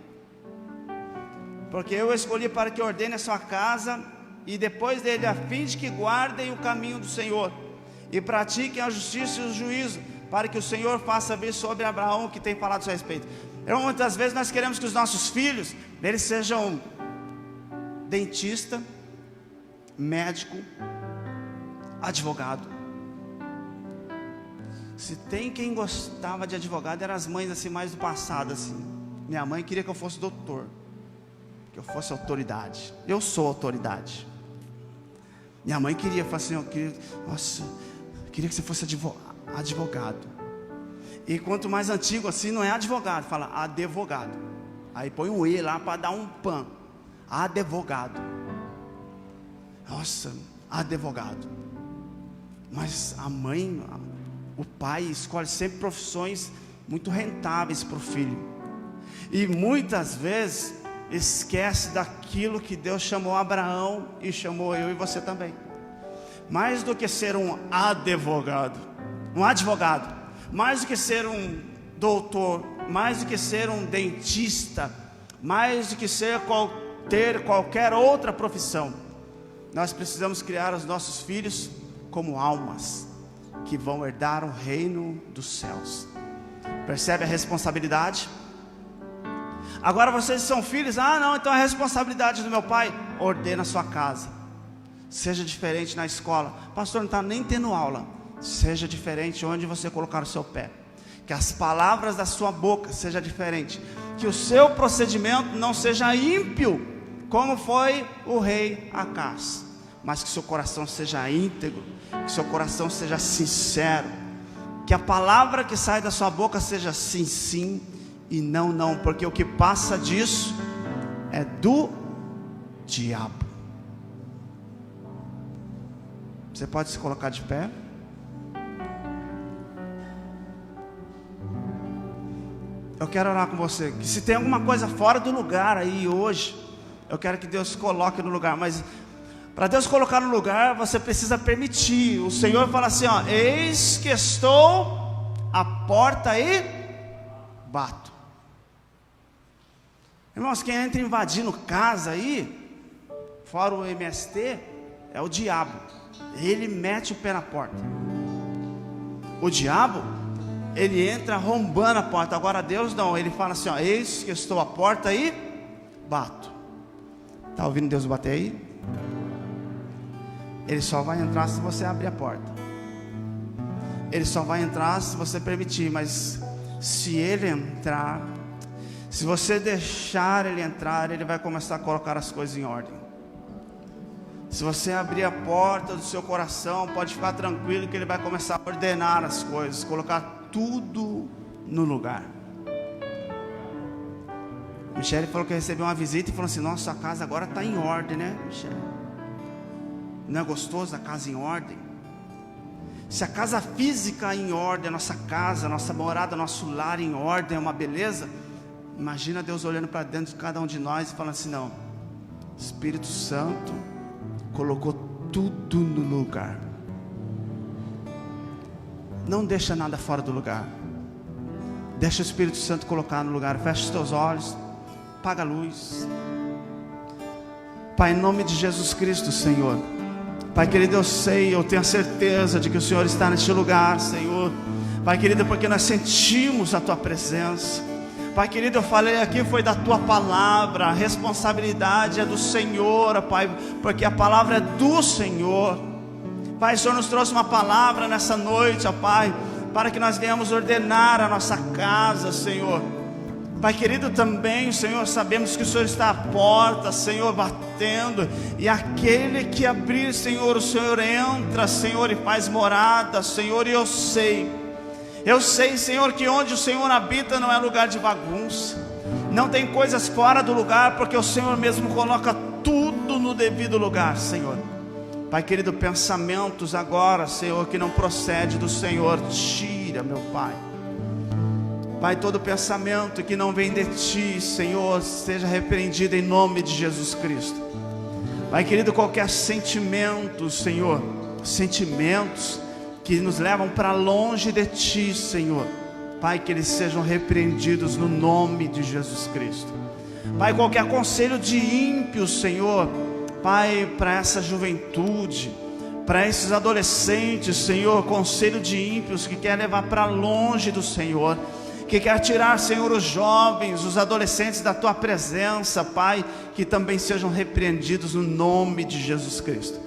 Porque eu escolhi para que ordene a sua casa e depois dele, a fim de que guardem o caminho do Senhor e pratiquem a justiça e o juízo, para que o Senhor faça ver sobre Abraão o que tem falado a seu respeito. Muitas vezes nós queremos que os nossos filhos, eles sejam dentista, médico, advogado. Se tem quem gostava de advogado, eram as mães assim mais do passado assim. Minha mãe queria que eu fosse doutor, que eu fosse autoridade. Eu sou autoridade. Minha mãe queria, falou assim, queria que você fosse advogado. E quanto mais antigo assim, não é advogado, fala advogado. Aí põe um E lá para dar um pan. Advogado. Nossa, advogado. Mas a mãe, o pai escolhe sempre profissões muito rentáveis para o filho. E muitas vezes esquece daquilo que Deus chamou Abraão e chamou eu e você também. Mais do que ser um advogado, mais do que ser um doutor, mais do que ser um dentista, mais do que ter qualquer outra profissão, nós precisamos criar os nossos filhos como almas que vão herdar o reino dos céus. Percebe a responsabilidade? Agora vocês são filhos, não, então a responsabilidade do meu pai, ordena a sua casa, seja diferente na escola, pastor, não está nem tendo aula, seja diferente onde você colocar o seu pé, que as palavras da sua boca sejam diferentes, que o seu procedimento não seja ímpio, como foi o rei Acás, mas que seu coração seja íntegro, que seu coração seja sincero, que a palavra que sai da sua boca seja sim, sim, e não, não, porque o que passa disso é do diabo. Você pode se colocar de pé? Eu quero orar com você, que se tem alguma coisa fora do lugar aí hoje, eu quero que Deus coloque no lugar, mas para Deus colocar no lugar, você precisa permitir. O Senhor fala assim, eis que estou à porta e bato. Irmãos, quem entra invadindo casa aí, fora o MST, é o diabo. Ele mete o pé na porta. O diabo, ele entra arrombando a porta. Agora Deus não, ele fala assim, eis que estou à porta e bato. Está ouvindo Deus bater aí? Ele só vai entrar se você abrir a porta. Ele só vai entrar se você permitir. Mas se ele entrar, se você deixar ele entrar, ele vai começar a colocar as coisas em ordem. Se você abrir a porta do seu coração, pode ficar tranquilo que ele vai começar a ordenar as coisas, colocar tudo no lugar. Michele falou que recebeu uma visita e falou assim, nossa, a casa agora está em ordem, né, Michele? Não é gostoso a casa em ordem? Se a casa física em ordem, a nossa casa, a nossa morada, nosso lar em ordem é uma beleza, imagina Deus olhando para dentro de cada um de nós e falando assim, não, Espírito Santo colocou tudo no lugar. Não deixa nada fora do lugar. Deixa o Espírito Santo colocar no lugar. Fecha os teus olhos, apaga a luz. Pai, em nome de Jesus Cristo, Senhor, Pai querido, eu tenho a certeza de que o Senhor está neste lugar, Senhor. Pai querido, porque nós sentimos a Tua presença. Pai querido, eu falei aqui, foi da Tua palavra, a responsabilidade é do Senhor, Pai, porque a palavra é do Senhor. Pai, o Senhor nos trouxe uma palavra nessa noite, ó Pai, para que nós venhamos ordenar a nossa casa, Senhor. Pai querido, também, Senhor, sabemos que o Senhor está à porta, Senhor, batendo, e aquele que abrir, Senhor, o Senhor entra, Senhor, e faz morada, Senhor, e eu sei, Senhor, que onde o Senhor habita não é lugar de bagunça, não tem coisas fora do lugar, porque o Senhor mesmo coloca tudo no devido lugar, Senhor. Pai querido, pensamentos agora, Senhor, que não procede do Senhor, tira, meu Pai. Pai, todo pensamento que não vem de Ti, Senhor, seja repreendido em nome de Jesus Cristo. Pai querido, qualquer sentimento, Senhor, sentimentos que nos levam para longe de Ti, Senhor, Pai, que eles sejam repreendidos no nome de Jesus Cristo. Pai, qualquer conselho de ímpios, Senhor, Pai, para essa juventude, para esses adolescentes, Senhor, conselho de ímpios que quer levar para longe do Senhor, que quer tirar, Senhor, os jovens, os adolescentes da Tua presença, Pai, que também sejam repreendidos no nome de Jesus Cristo.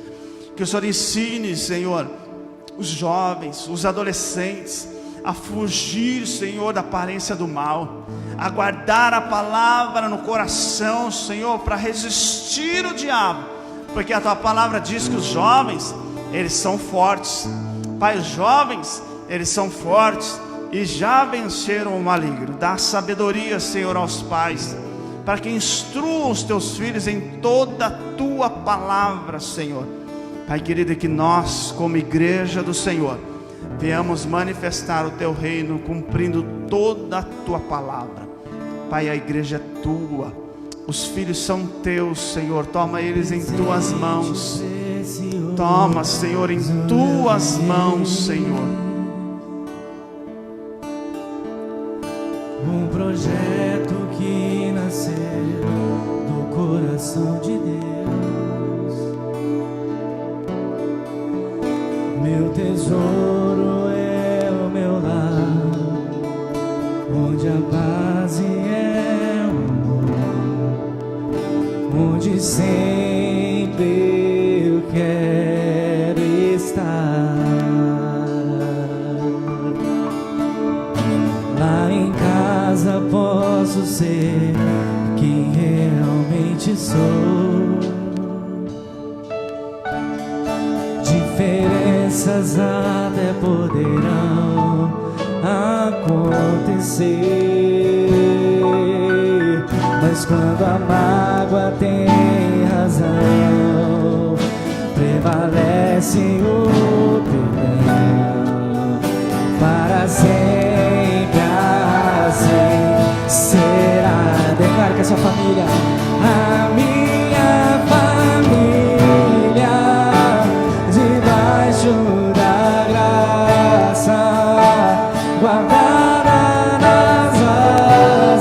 Que o Senhor ensine, Senhor, os jovens, os adolescentes, a fugir, Senhor, da aparência do mal, a guardar a palavra no coração, Senhor, para resistir o diabo, porque a Tua palavra diz que os jovens, eles são fortes. Pai, os jovens, eles são fortes e já venceram o maligno. Dá sabedoria, Senhor, aos pais, para que instruam os Teus filhos em toda a Tua palavra, Senhor. Pai querido, que nós, como igreja do Senhor, venhamos manifestar o Teu reino, cumprindo toda a Tua palavra. Pai, a igreja é Tua, os filhos são Teus, Senhor. Toma eles em Tuas mãos. Toma, Senhor, em Tuas mãos, Senhor.
Um projeto que nasceu do coração de Deus. Meu tesouro é o meu lar, onde a base é o amor, onde sempre eu quero estar. Lá em casa posso ser quem realmente sou. Diferenças até poderão acontecer, mas quando a mágoa tem razão, prevalece o perdão. Para sempre assim será. Declare que a sua família, a minha família, debaixo da graça, guardada nas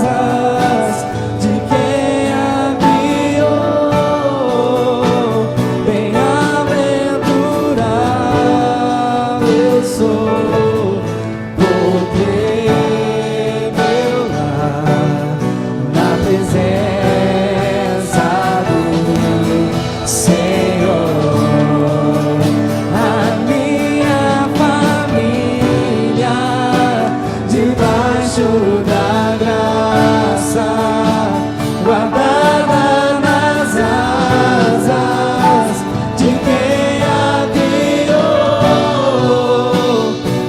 asas de quem a criou. Bem-aventurado eu sou, por ter meu lar na presença do Senhor. A minha família, debaixo da graça, guardada nas asas de quem a criou.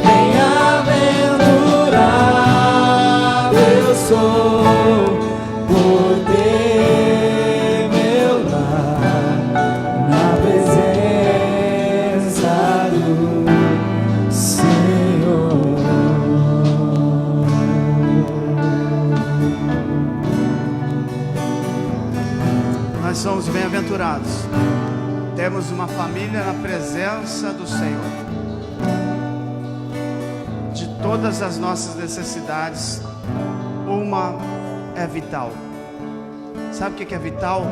Bem-aventurado eu sou, por ter meu lar na presença do Senhor.
Nós somos bem-aventurados, temos uma família na presença do Senhor. De todas as nossas necessidades, uma é vital. Sabe o que é vital?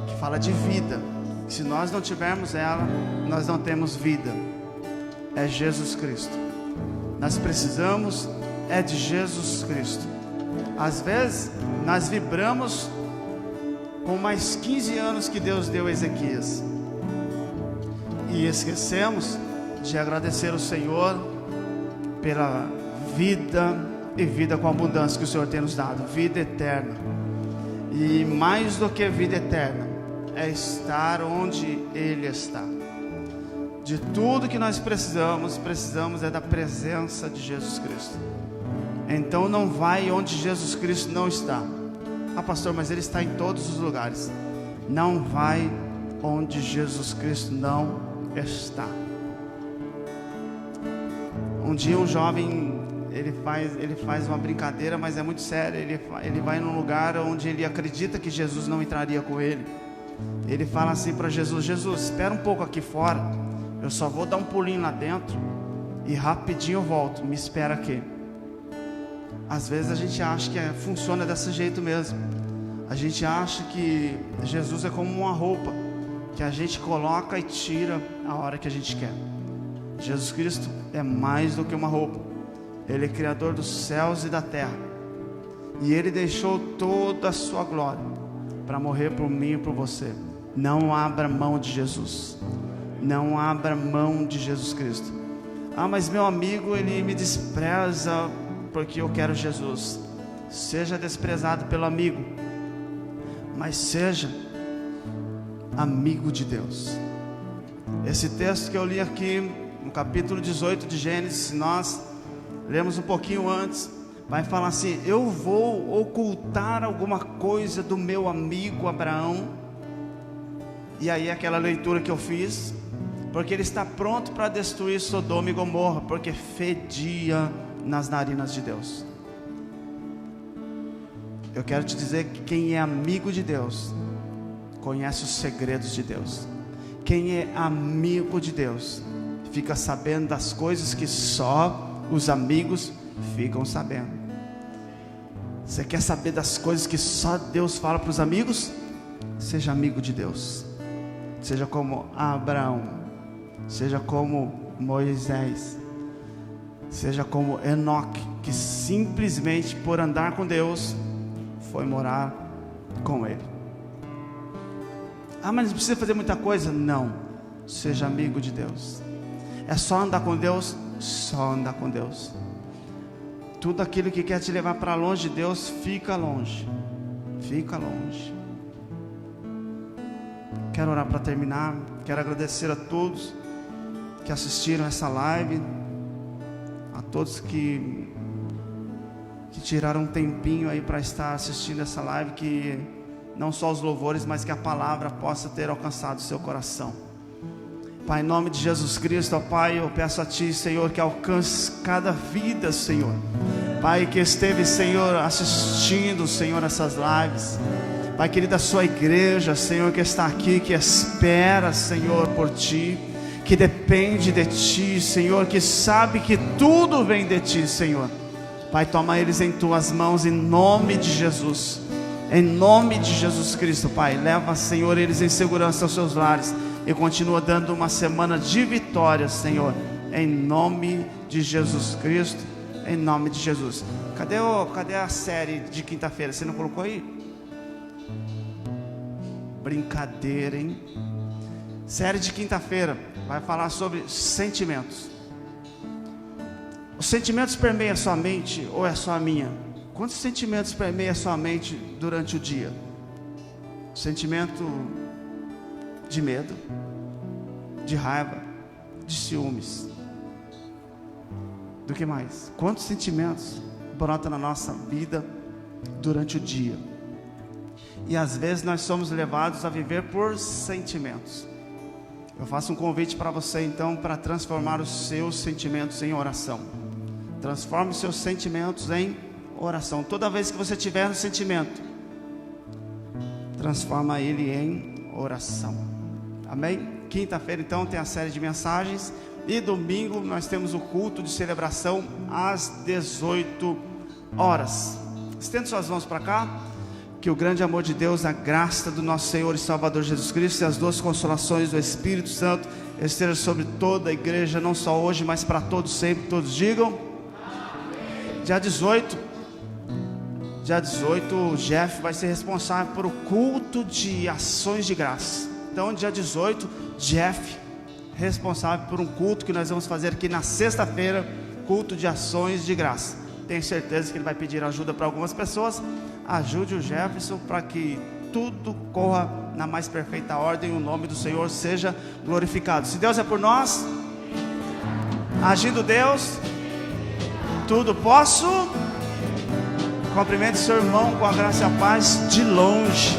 Que fala de vida. Se nós não tivermos ela, nós não temos vida. É Jesus Cristo. Nós precisamos é de Jesus Cristo. Às vezes nós vibramos com mais 15 anos que Deus deu a Ezequias e esquecemos de agradecer ao Senhor pela vida e vida com abundância que o Senhor tem nos dado, vida eterna. E mais do que vida eterna, é estar onde Ele está. De tudo que nós precisamos é da presença de Jesus Cristo. Então não vai onde Jesus Cristo não está. Ah, pastor, mas Ele está em todos os lugares. Não vai onde Jesus Cristo não está. Um dia um jovem, ele faz uma brincadeira, mas é muito sério. Ele vai num lugar onde ele acredita que Jesus não entraria com ele. Ele fala assim para Jesus: Jesus, espera um pouco aqui fora, eu só vou dar um pulinho lá dentro e rapidinho eu volto, me espera aqui. Às vezes a gente acha que funciona desse jeito mesmo. A gente acha que Jesus é como uma roupa que a gente coloca e tira a hora que a gente quer. Jesus Cristo é mais do que uma roupa. Ele é Criador dos céus e da terra, e Ele deixou toda a sua glória para morrer por mim e por você. Não abra mão de Jesus. Não abra mão de Jesus Cristo. Ah, mas meu amigo, ele me despreza porque eu quero Jesus. Seja desprezado pelo amigo, mas seja amigo de Deus. Esse texto que eu li aqui no capítulo 18 de Gênesis, nós lemos um pouquinho antes, vai falar assim: eu vou ocultar alguma coisa do meu amigo Abraão. E aí aquela leitura que eu fiz, porque ele está pronto para destruir Sodoma e Gomorra, porque fedia nas narinas de Deus. Eu quero te dizer que quem é amigo de Deus conhece os segredos de Deus. Quem é amigo de Deus fica sabendo das coisas que só os amigos ficam sabendo. Você quer saber das coisas que só Deus fala para os amigos? Seja amigo de Deus. Seja como Abraão, seja como Moisés, seja como Enoque, que simplesmente por andar com Deus foi morar com Ele. Ah, mas não precisa fazer muita coisa? Não. Seja amigo de Deus. É só andar com Deus? Só andar com Deus. Tudo aquilo que quer te levar para longe de Deus, fica longe. Fica longe. Quero orar para terminar. Quero agradecer a todos que assistiram essa live, a todos que tiraram um tempinho aí para estar assistindo essa live, que não só os louvores, mas que a palavra possa ter alcançado o seu coração. Pai, em nome de Jesus Cristo, ó Pai, eu peço a Ti, Senhor, que alcance cada vida, Senhor. Pai, que esteve, Senhor, assistindo, Senhor, essas lives. Pai querido, a sua igreja, Senhor, que está aqui, que espera, Senhor, por Ti, que depende de Ti, Senhor, que sabe que tudo vem de Ti, Senhor. Pai, toma eles em Tuas mãos, em nome de Jesus. Em nome de Jesus Cristo, Pai, leva, Senhor, eles em segurança aos seus lares, e continua dando uma semana de vitória, Senhor, em nome de Jesus Cristo, em nome de Jesus. Cadê a série de quinta-feira? Você não colocou aí? Brincadeira, hein? Série de quinta-feira vai falar sobre sentimentos. Os sentimentos permeiam a sua mente ou é só a minha? Quantos sentimentos permeiam a sua mente durante o dia? Sentimento de medo, de raiva, de ciúmes. Do que mais? Quantos sentimentos brotam na nossa vida durante o dia? E às vezes nós somos levados a viver por sentimentos. Eu faço um convite para você então, para transformar os seus sentimentos em oração. Transforme os seus sentimentos em oração. Toda vez que você tiver um sentimento, transforma ele em oração. Amém? Quinta-feira então tem a série de mensagens, e domingo nós temos o culto de celebração às 18 horas. Estende suas mãos para cá. Que o grande amor de Deus, a graça do nosso Senhor e Salvador Jesus Cristo e as duas consolações do Espírito Santo esteja sobre toda a igreja, não só hoje, mas para todos sempre. Todos digam Dia 18, o Jeff vai ser responsável por o culto de ações de graça. Então, dia 18, Jeff, responsável por um culto que nós vamos fazer aqui na sexta-feira, culto de ações de graça. Tenho certeza que ele vai pedir ajuda para algumas pessoas. Ajude o Jefferson para que tudo corra na mais perfeita ordem, o nome do Senhor seja glorificado. Se Deus é por nós, agindo Deus, tudo posso. Cumprimente seu irmão com a graça e a paz de longe.